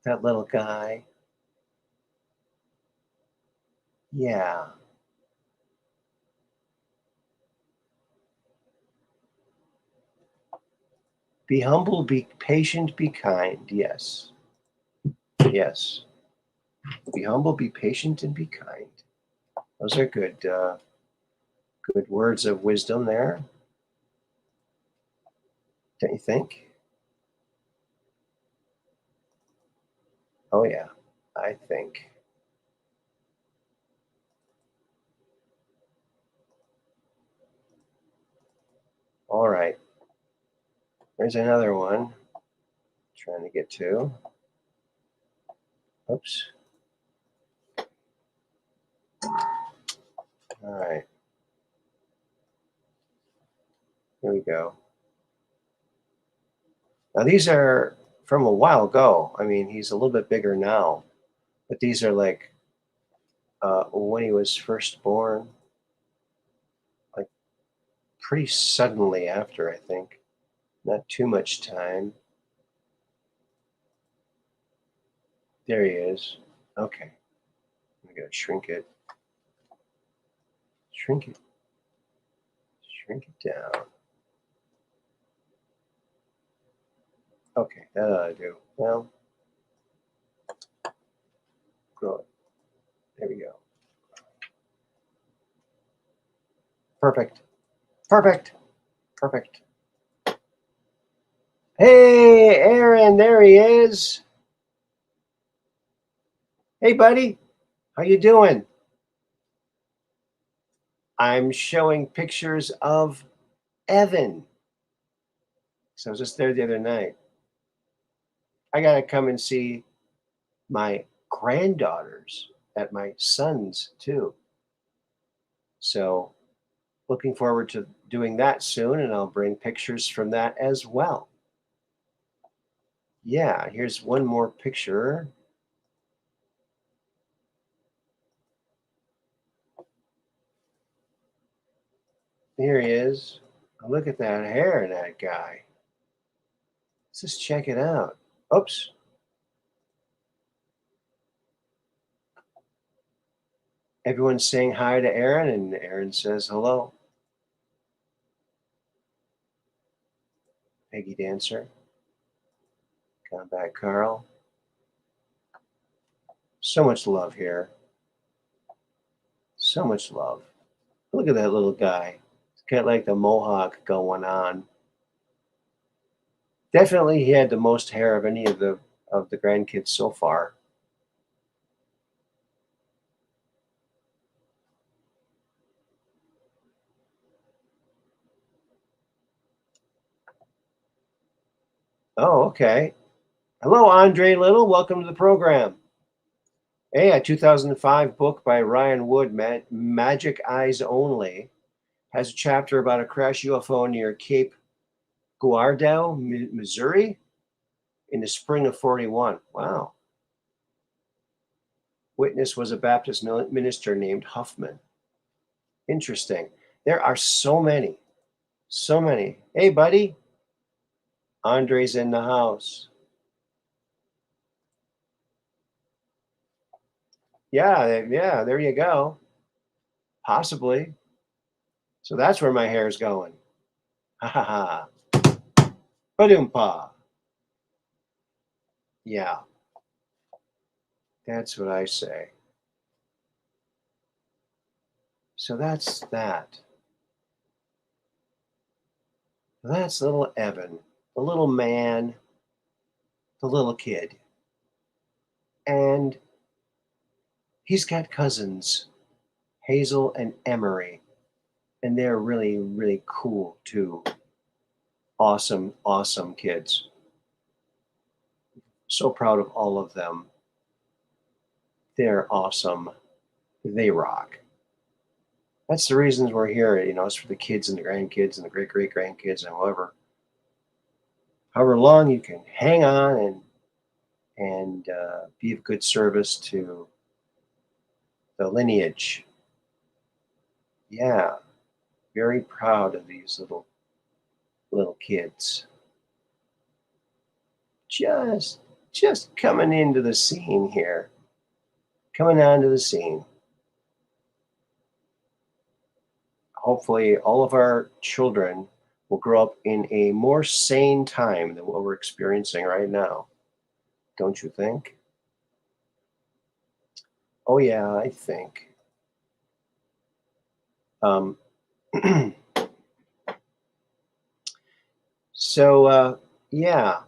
That little guy. Yeah. Be humble, be patient, be kind. Yes. Yes. Be humble, be patient, and be kind. Those are good words of wisdom there. Don't you think? Oh, yeah, I think. All right. There's another one. Trying to get to. Oops. All right. Here we go. Now, these are from a while ago. I mean, he's a little bit bigger now, but these are like when he was first born, like pretty suddenly after, I think. Not too much time. There he is. Okay. I'm going to shrink it. Shrink it. Shrink it down. Okay, that ought to do. Well, grow it. There we go. Perfect. Perfect. Perfect. Hey, Aaron, there he is. Hey, buddy. How you doing? I'm showing pictures of Evan. So I was just there the other night. I got to come and see my granddaughters at my son's too. So looking forward to doing that soon, and I'll bring pictures from that as well. Yeah, here's one more picture. Here he is. Look at that hair in that guy. Let's just check it out. Oops. Everyone's saying hi to Aaron, and Aaron says hello. Peggy Dancer. Combat Carl. So much love here. So much love. Look at that little guy. He's got like the mohawk going on. Definitely he had the most hair of any of the grandkids so far. Oh, okay. Hello, Andre Little. Welcome to the program. Hey, a 2005 book by Ryan Wood, Magic Eyes Only, has a chapter about a crash UFO near Cape Guardau, Missouri, in the spring of '41. Wow. Witness was a Baptist minister named Huffman. Interesting. There are so many. So many. Hey, buddy. Andre's in the house. Yeah, there you go. Possibly. So that's where my hair's going. Ha ha ha. Ba-doom-pa. Yeah. That's what I say. So that's that. That's little Evan, the little man, the little kid. And he's got cousins, Hazel and Emery. And they're really, really cool too. Awesome, awesome kids. So proud of all of them. They're awesome. They rock. That's the reasons we're here. It's for the kids and the grandkids and the great great grandkids, and however long you can hang on and be of good service to the lineage. Yeah, very proud of these little kids. Just coming into the scene here, coming onto the scene. Hopefully, all of our children will grow up in a more sane time than what we're experiencing right now. Don't you think? Oh, yeah, I think. Um, so, yeah,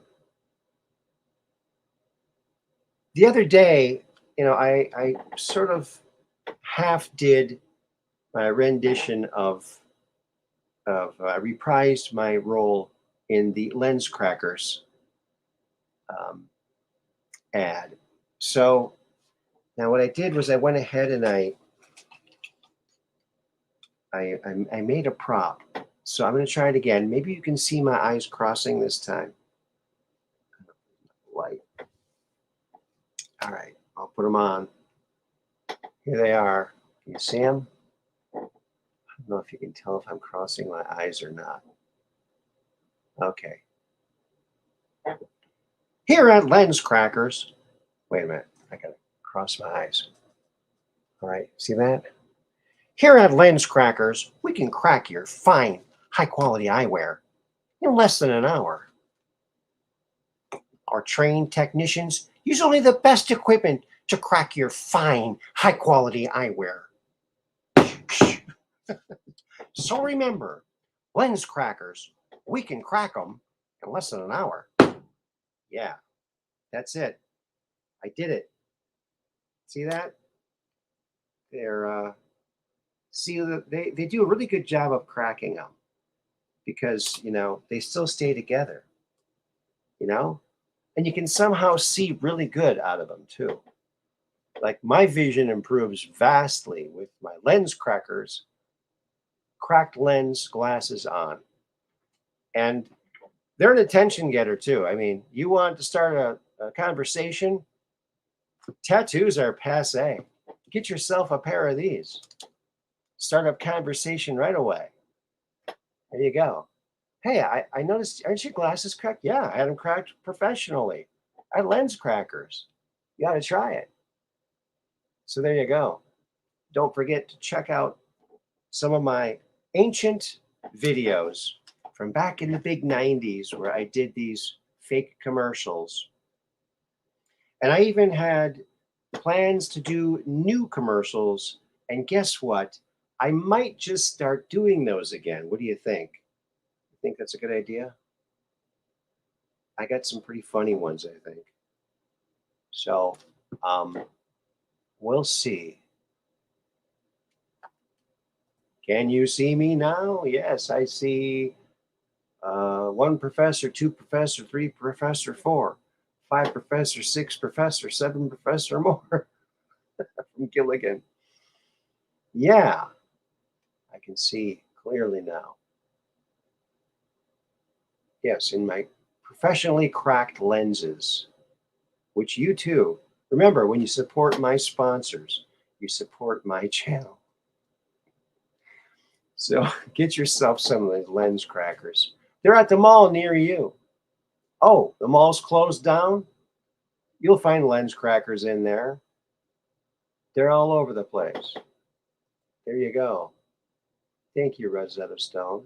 the other day, I sort of half did my rendition of reprised my role in the Lens Crackers um, ad. So now what I did was I went ahead and I made a prop. So I'm going to try it again. Maybe you can see my eyes crossing this time. Light. All right, I'll put them on. Here they are. Can you see them? I don't know if you can tell if I'm crossing my eyes or not. Okay. Here at Lens Crackers. Wait a minute. I got to cross my eyes. All right, see that? Here at Lens Crackers, we can crack your fine, high-quality eyewear in less than an hour. Our trained technicians use only the best equipment to crack your fine, high-quality eyewear. So remember, Lens Crackers, we can crack them in less than an hour. Yeah, that's it. I did it. See that? They do a really good job of cracking them because, they still stay together, and you can somehow see really good out of them too. Like my vision improves vastly with my Lens Crackers cracked lens glasses on. And they're an attention getter too. I mean, you want to start a conversation, tattoos are passe. Get yourself a pair of these. Start up conversation right away. There you go. Hey, I noticed, aren't your glasses cracked? Yeah, I had them cracked professionally. I had Lens Crackers. You got to try it. So there you go. Don't forget to check out some of my ancient videos from back in the big 90s where I did these fake commercials. And I even had plans to do new commercials. And guess what? I might just start doing those again. What do you think? You think that's a good idea? I got some pretty funny ones, I think. So we'll see. Can you see me now? Yes, I see 1 professor, 2 professor, 3 professor, 4, 5 professor, 6 professor, 7 professor more from Gilligan. Yeah, I can see clearly now. Yes, in my professionally cracked lenses, which you too. Remember, when you support my sponsors, you support my channel. So get yourself some of these Lens Crackers. They're at the mall near you. Oh, the mall's closed down? You'll find Lens Crackers in there. They're all over the place. There you go. Thank you, Rosetta Stone.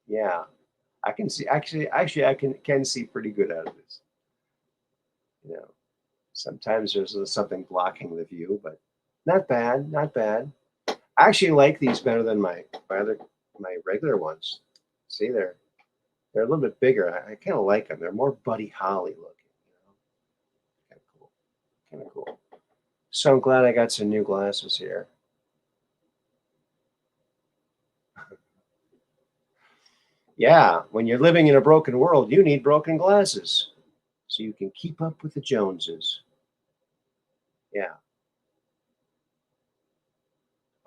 Yeah, I can see. Actually, I can see pretty good out of this. Sometimes there's something blocking the view, but not bad, not bad. I actually like these better than my regular ones. See, they're a little bit bigger. I kind of like them. They're more Buddy Holly looking. Kind of cool. Kind of cool. So I'm glad I got some new glasses here. Yeah, when you're living in a broken world, you need broken glasses. so you can keep up with the Joneses. Yeah.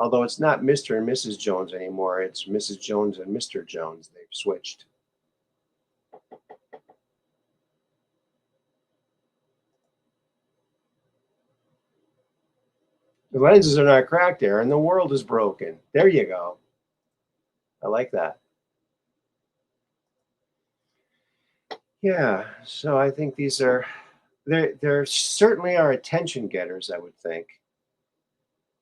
Although it's not Mr. and Mrs. Jones anymore, it's Mrs. Jones and Mr. Jones. They've switched. The lenses are not cracked, Aaron. The world is broken. There you go. I like that. Yeah, so I think these are, there certainly are attention getters, I would think.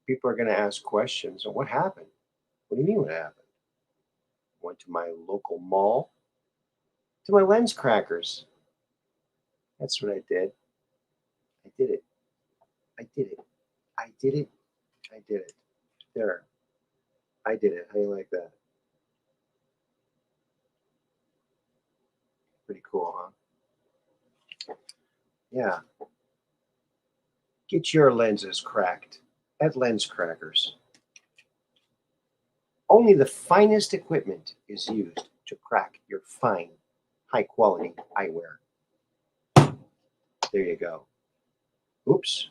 People are going to ask questions. So what happened? What do you mean what happened? Went to my local mall, to my lens crackers. That's what I did. I did it. I did it. I did it. I did it. There. I did it. How do you like that? Pretty cool, huh? Yeah. Get your lenses cracked at Lens Crackers. Only the finest equipment is used to crack your fine, high-quality eyewear. There you go. Oops.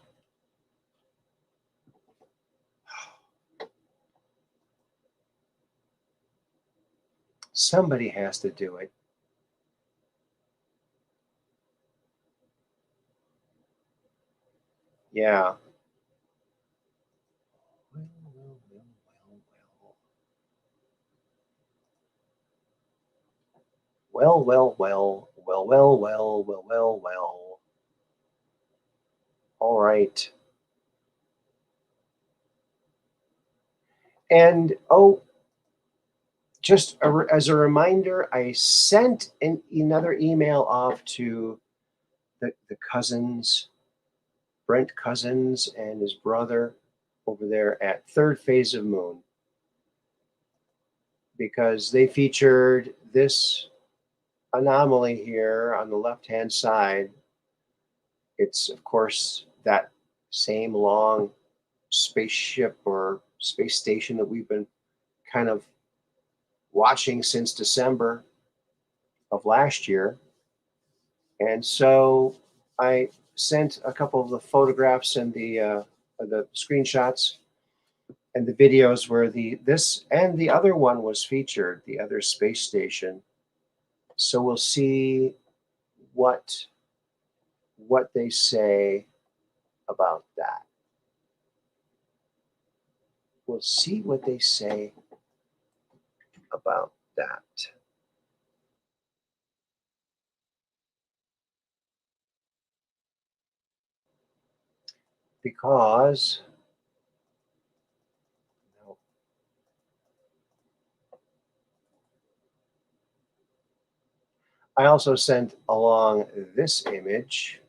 Somebody has to do it. Yeah. Well, well, well, well, well, well, well, well, well. All right. And oh, just as a reminder, I sent another email off to the cousins, Brent Cousins and his brother over there at Third Phase of Moon, because they featured this anomaly here on the left-hand side. It's, of course, that same long spaceship or space station that we've been kind of watching since December of last year. And so I sent a couple of the photographs and the screenshots and the videos where this and the other one was featured, the other space station. So we'll see what they say about that. We'll see what they say about that. Because I also sent along this image.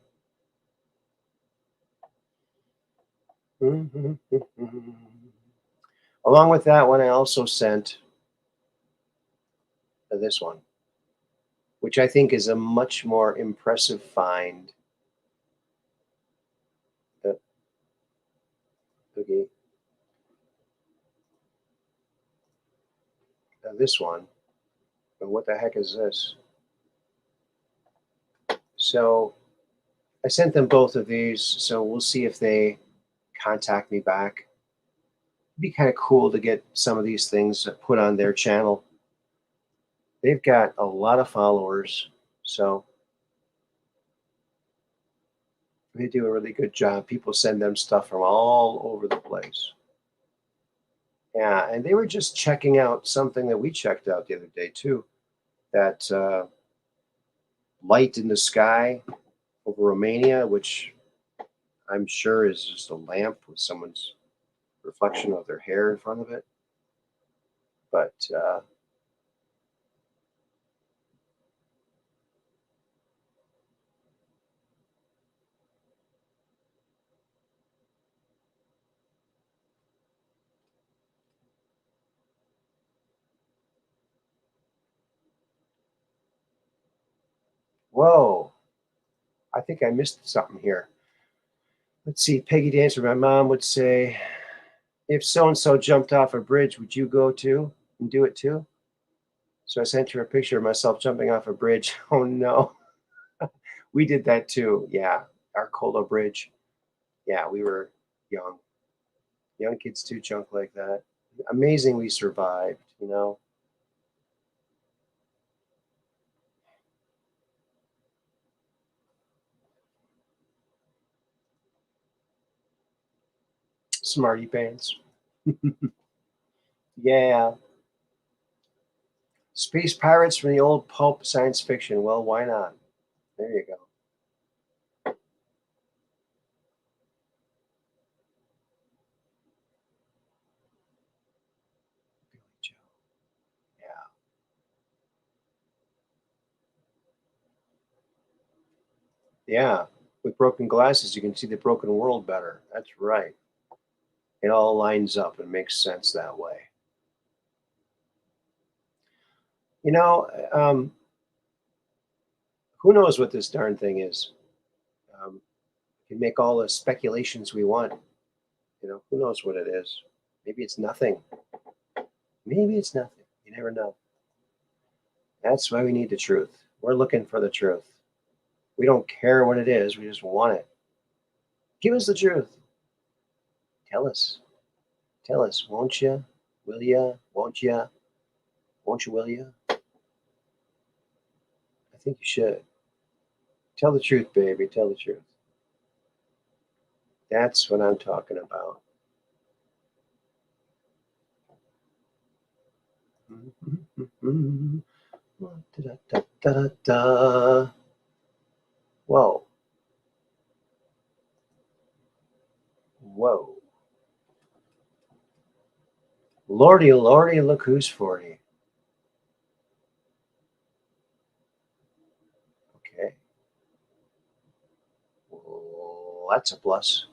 Along with that one, I also sent this one, which I think is a much more impressive find. Okay. Now this one, and what the heck is this? So I sent them both of these, so we'll see if they contact me back. It'd be kind of cool to get some of these things put on their channel. They've got a lot of followers, so they do a really good job. People send them stuff from all over the place. Yeah, and they were just checking out something that we checked out the other day too. That light in the sky over Romania, which I'm sure is just a lamp with someone's reflection of their hair in front of it. But whoa, I think I missed something here. Let's see, Peggy Dancer, my mom would say, if so-and-so jumped off a bridge, would you go too and do it too? So I sent her a picture of myself jumping off a bridge. Oh no. We did that too. Yeah. Arcola Bridge. Yeah, we were young. Young kids do junk like that. Amazing we survived, you know. Smarty pants. Yeah. Space pirates from the old pulp science fiction. Well, why not? There you go. Billy Joe. Yeah. Yeah. With broken glasses, you can see the broken world better. That's right. It all lines up and makes sense that way. You know, who knows what this darn thing is? We can make all the speculations we want. You know, who knows what it is? Maybe it's nothing. Maybe it's nothing. You never know. That's why we need the truth. We're looking for the truth. We don't care what it is. We just want it. Give us the truth. Tell us. Tell us. Won't you? Will you? Won't you? Won't you? Will you? I think you should. Tell the truth, baby. Tell the truth. That's what I'm talking about. Da-da-da-da-da-da. Whoa. Whoa. Lordy, lordy, look who's 40. Okay. Well, that's a plus.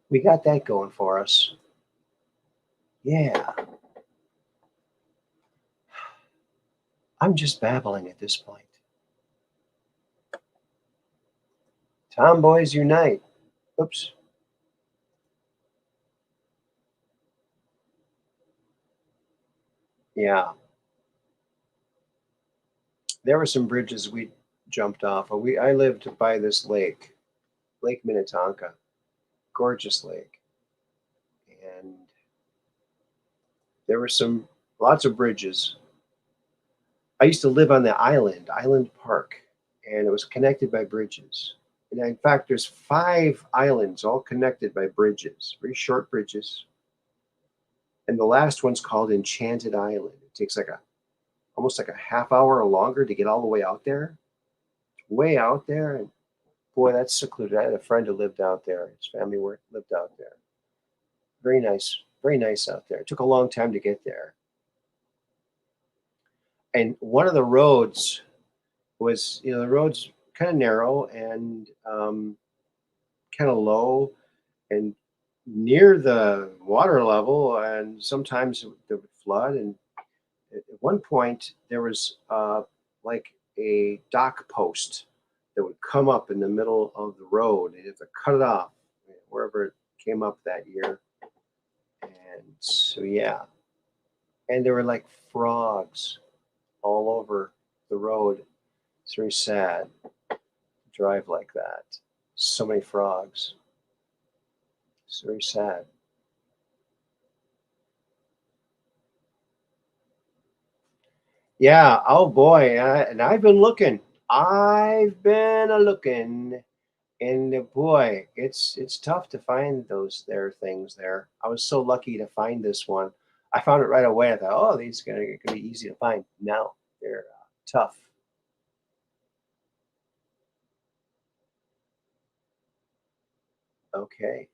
We got that going for us. Yeah. I'm just babbling at this point. Tomboys unite. Oops. Yeah. There were some bridges we jumped off of. I lived by this lake, Lake Minnetonka. Gorgeous lake. And there were some lots of bridges. I used to live on the Island Park, and it was connected by bridges. And in fact, there's 5 islands all connected by bridges, very short bridges. And the last one's called Enchanted Island. It takes like a almost like a half hour or longer to get all the way out there. Way out there, and boy, that's secluded. I had a friend who lived out there. His family lived out there. Very nice out there. It took a long time to get there. And one of the roads was, the road's kind of narrow and kind of low and near the water level, and sometimes it would flood. And at one point, there was like a dock post that would come up in the middle of the road, and you have to cut it off wherever it came up that year. And so, yeah, and there were like frogs all over the road. It's very sad to drive like that. So many frogs. It's very sad. Yeah. Oh boy. And I've been looking. I've been a looking, and boy, it's tough to find those there things there. I was so lucky to find this one. I found it right away. I thought, oh, these are gonna be easy to find. No, they're tough. Okay.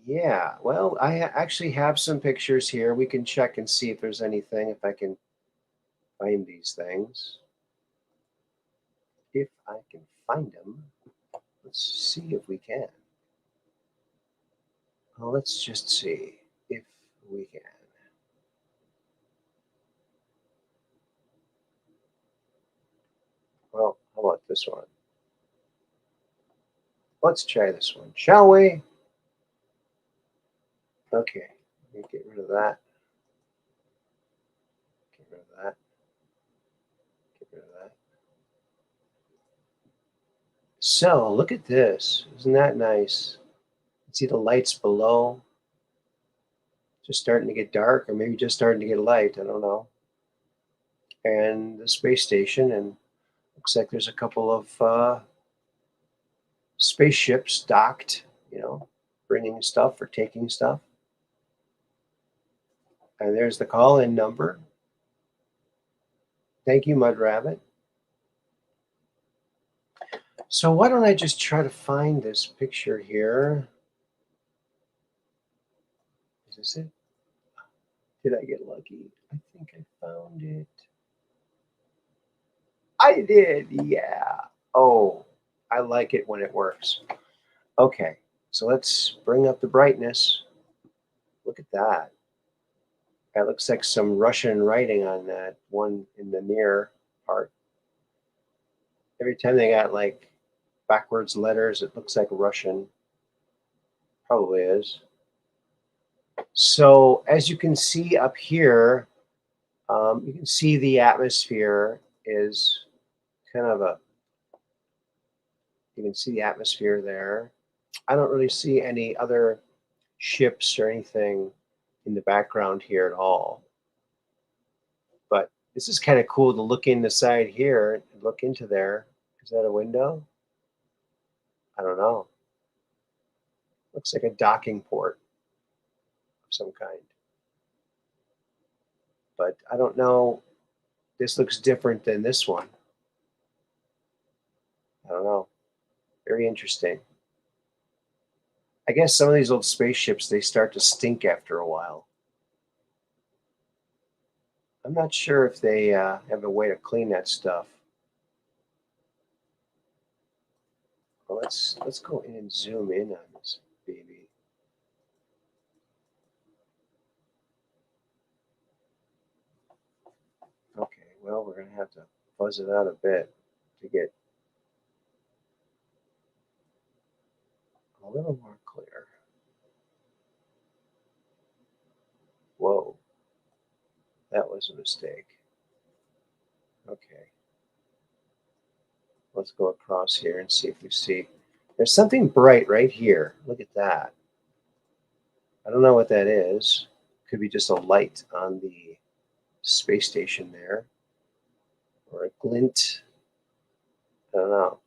Yeah. Well, actually have some pictures here. We can check and see if there's anything. If I can find these things. If I can find them, let's see if we can. Well, let's just see if we can. Well, how about this one? Let's try this one, shall we? Okay, let me get rid of that. Get rid of that. So look at this. Isn't that nice? See the lights below, just starting to get dark, or maybe just starting to get light. I don't know. And the space station, and looks like there's a couple of spaceships docked, bringing stuff or taking stuff. And there's the call-in number. Thank you, Mud Rabbit. So why don't I just try to find this picture here? Is this it? Did I get lucky? I think I found it. I did, yeah. Oh, I like it when it works. Okay, so let's bring up the brightness. Look at that. That looks like some Russian writing on that one in the near part. Every time they got like backwards letters, it looks like Russian. Probably is. So as you can see up here, you can see the atmosphere is kind of a, you can see the atmosphere there. I don't really see any other ships or anything in the background here at all. But this is kind of cool to look in the side here and look into there. Is that a window? I don't know. Looks like a docking port of some kind. But I don't know. This looks different than this one. I don't know. Very interesting. I guess some of these old spaceships, they start to stink after a while. I'm not sure if they have a way to clean that stuff. Well, let's go in and zoom in on this baby. Okay, well, we're gonna have to fuzz it out a bit to get a little more clear. Whoa, that was a mistake. Okay, let's go across here and see if we see. There's something bright right here. Look at that. I don't know what that is. Could be just a light on the space station there, or a glint. I don't know.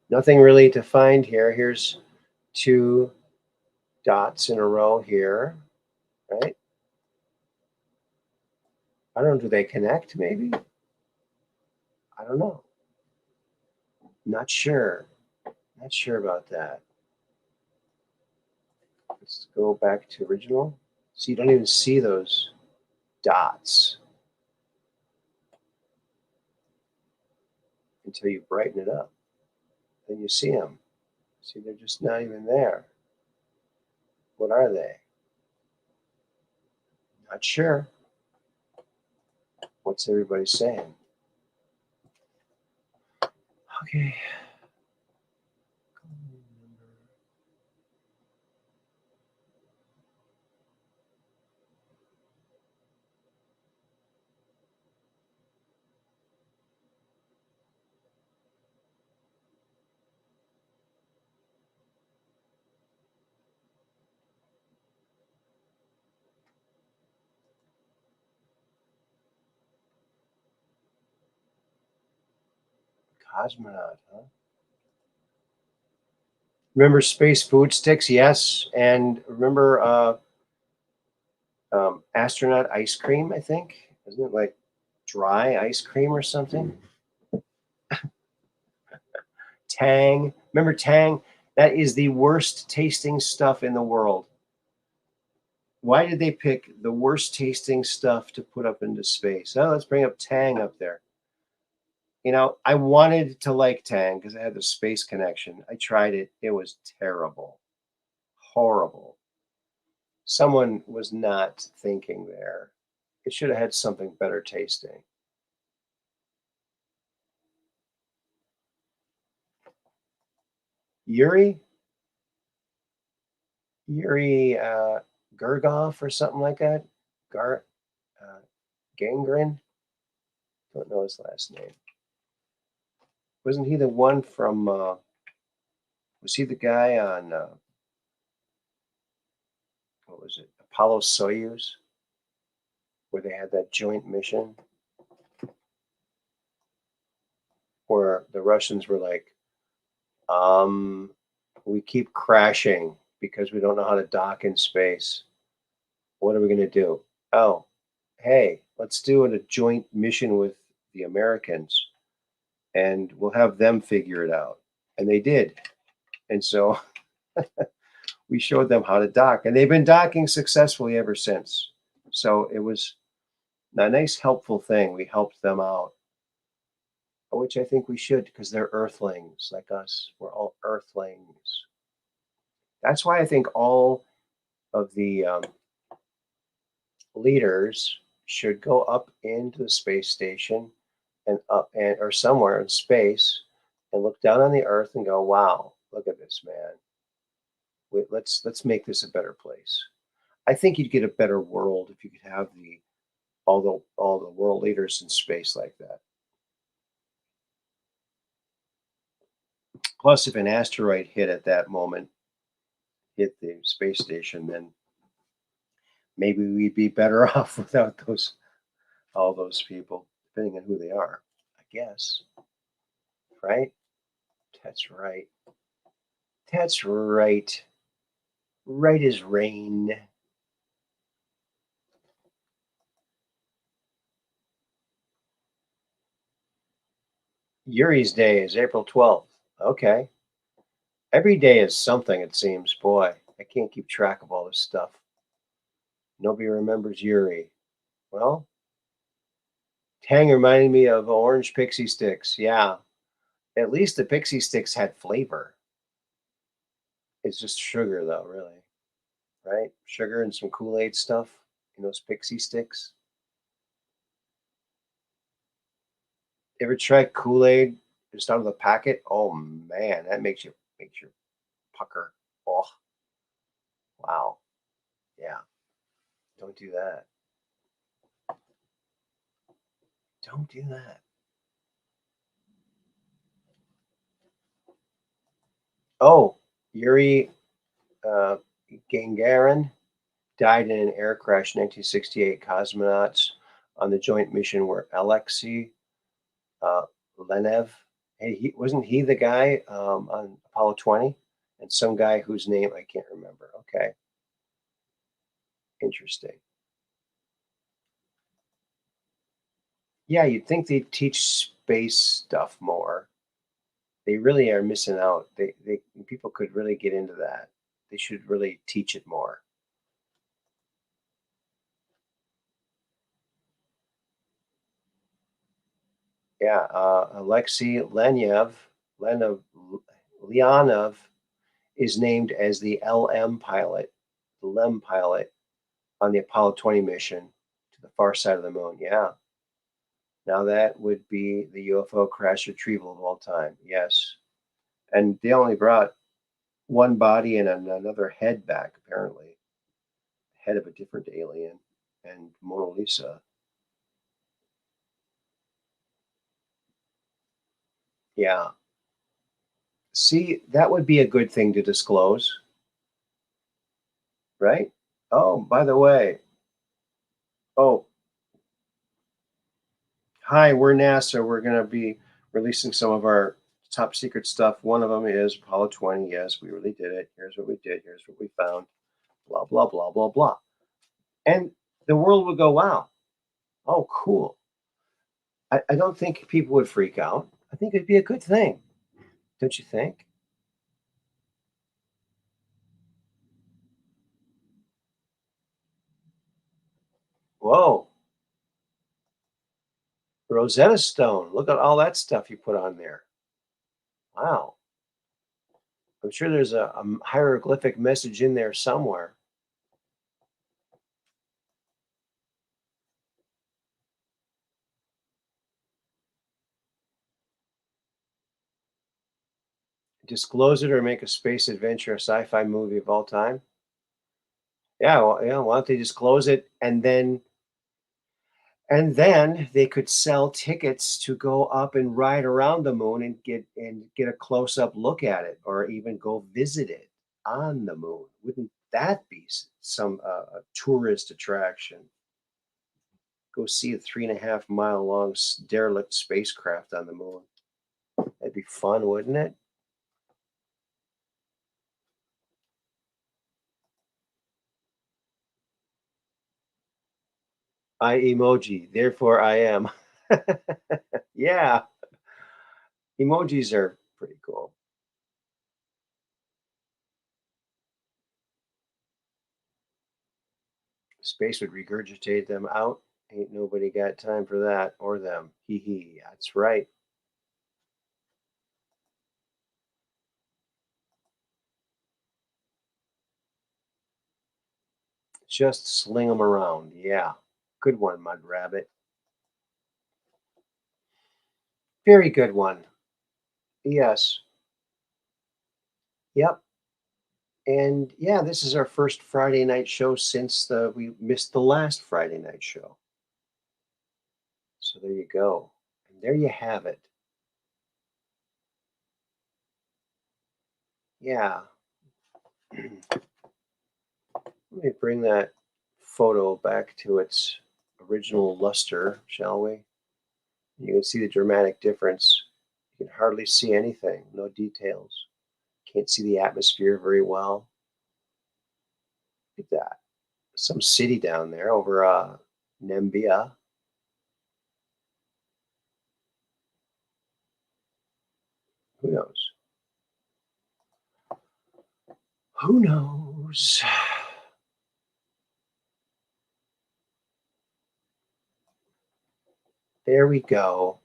Nothing really to find here. Here's two dots in a row here, right? I don't know. Do they connect maybe? I don't know. Not sure. Not sure about that. Let's go back to original. So you don't even see those dots until you brighten it up. Then you see them. See, they're just not even there. What are they? Not sure. What's everybody saying? Okay. Cosmonaut, huh? Remember space food sticks? Yes. And remember astronaut ice cream, I think? Isn't it like dry ice cream or something? Tang. Remember Tang? That is the worst tasting stuff in the world. Why did they pick the worst tasting stuff to put up into space? Oh, let's bring up Tang up there. I wanted to like Tang because it had the space connection. I tried it. It was terrible. Horrible. Someone was not thinking there. It should have had something better tasting. Yuri? Yuri Gurgov or something like that? Gar uh, Gangren? Don't know his last name. Wasn't he the one from Was he the guy on what was it, Apollo Soyuz, where they had that joint mission where the Russians were like, um, we keep crashing because we don't know how to dock in space. What are we going to do? Oh, hey, let's do a joint mission with the Americans and we'll have them figure it out. And they did. And so we showed them how to dock, and they've been docking successfully ever since. So it was a nice, helpful thing. We helped them out, which I think we should because they're earthlings like us. We're all earthlings. That's why I think all of the leaders should go up into the space station and up and or somewhere in space and look down on the earth and go, wow, look at this, man. Let's make this a better place. I think you'd get a better world if you could have all the world leaders in space like that. Plus, if an asteroid hit at that moment, hit the space station, then maybe we'd be better off without all those people, depending on who they are, I guess. Right? That's right. That's right. Right as rain. Yuri's Day is April 12th. Okay. Every day is something, it seems. Boy, I can't keep track of all this stuff. Nobody remembers Yuri. Well, Tang reminded me of orange pixie sticks. Yeah. At least the pixie sticks had flavor. It's just sugar, though, really. Right? Sugar and some Kool-Aid stuff in those pixie sticks. Ever try Kool-Aid just out of the packet? Oh man, that makes you pucker. Oh, wow. Yeah. Don't do that. Don't do that. Oh, Yuri uh, Gagarin died in an air crash in 1968. Cosmonauts on the joint mission were Alexei uh, Lenev. Hey, wasn't he the guy on Apollo 20? And some guy whose name I can't remember. Okay, interesting. Yeah, you'd think they'd teach space stuff more. They really are missing out. They people could really get into that. They should really teach it more. Yeah, Alexei Leonov, Leonov is named as the LM pilot on the Apollo 20 mission to the far side of the moon. Yeah. Now that would be the UFO crash retrieval of all time. Yes. And they only brought one body and another head back, apparently. Head of a different alien and Mona Lisa. Yeah. See, that would be a good thing to disclose, right? Oh, by the way, oh, hi, we're NASA. We're going to be releasing some of our top secret stuff. One of them is Apollo 20. Yes, we really did it. Here's what we did. Here's what we found. Blah, blah, blah, blah, blah. And the world would go, wow, oh, cool. I don't think people would freak out. I think it'd be a good thing. Don't you think? Whoa, Rosetta Stone. Look at all that stuff you put on there. Wow. I'm sure there's a hieroglyphic message in there somewhere. Disclose it or make a space adventure, a sci-fi movie of all time. Yeah, well, yeah. Why don't they disclose it and then And then they could sell tickets to go up and ride around the moon and get a close-up look at it, or even go visit it on the moon. Wouldn't that be some tourist attraction? Go see a 3.5 mile long derelict spacecraft on the moon. That'd be fun, wouldn't it? I emoji, therefore I am. Yeah, emojis are pretty cool. Space would regurgitate them out. Ain't nobody got time for that or them. Hee hee. That's right. Just sling them around. Yeah. Good one, Mud Rabbit. Very good one. Yes. Yep. And yeah, this is our first Friday night show since we missed the last Friday night show. So there you go. And there you have it. Yeah. Let me bring that photo back to its original luster, shall we? You can see the dramatic difference. You can hardly see anything, no details. Can't see the atmosphere very well. Look at that. Some city down there over Nambia. Who knows? Who knows? There we go.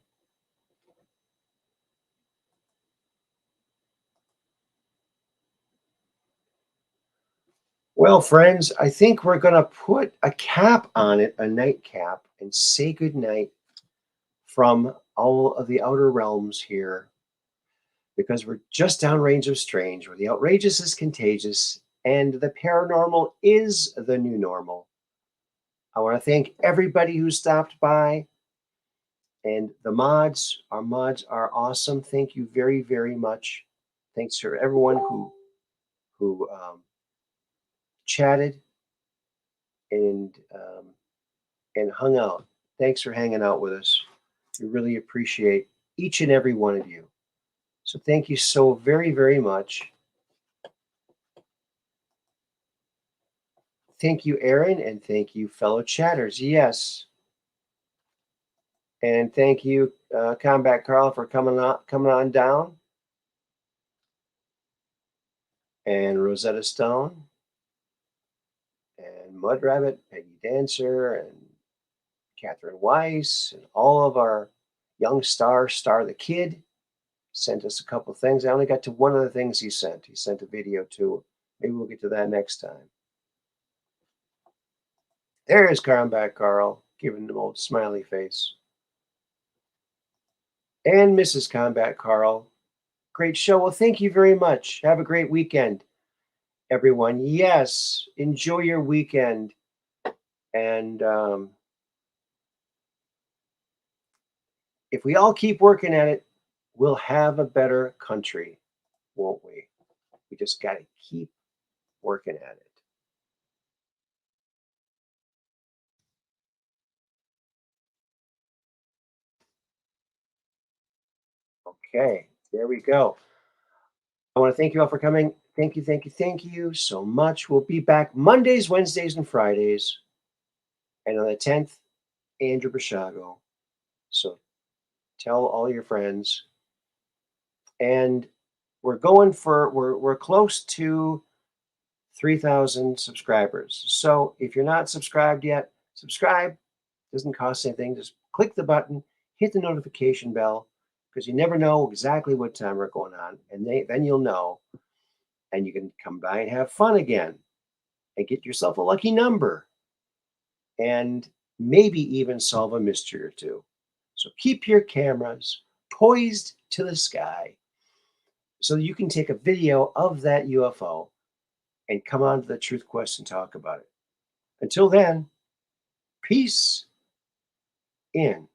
Well, friends, I think we're going to put a cap on it, a nightcap, and say goodnight from all of the outer realms here, because we're just downrange of strange, where the outrageous is contagious and the paranormal is the new normal. I want to thank everybody who stopped by, and the mods. Our mods are awesome. Thank you very, very much. Thanks for everyone who chatted and and hung out. Thanks for hanging out with us. We really appreciate each and every one of you. So thank you so very, very much. Thank you, Aaron, and thank you, fellow chatters. Yes, and thank you, Combat Carl, for coming on down, and Rosetta Stone, and Mud Rabbit, Peggy Dancer, and Catherine Weiss, and all of our young stars. Star the Kid sent us a couple things. I only got to one of the things he sent. He sent a video too. Maybe we'll get to that next time. There's Combat Carl, giving an old smiley face. And Mrs. Combat Carl. Great show. Well, thank you very much. Have a great weekend, everyone. Yes, enjoy your weekend. And if we all keep working at it, we'll have a better country, won't we? We just got to keep working at it. Okay, there we go. I want to thank you all for coming. Thank you, thank you, thank you so much. We'll be back Mondays, Wednesdays, and Fridays. And on the 10th, Andrew Bashago. So tell all your friends. And we're close to 3,000 subscribers. So if you're not subscribed yet, subscribe. Doesn't cost anything. Just click the button, hit the notification bell, because you never know exactly what time we're going on. And then you'll know, and you can come by and have fun again and get yourself a lucky number and maybe even solve a mystery or two. So keep your cameras poised to the sky so you can take a video of that UFO and come on to the Truth Quest and talk about it. Until then, peace in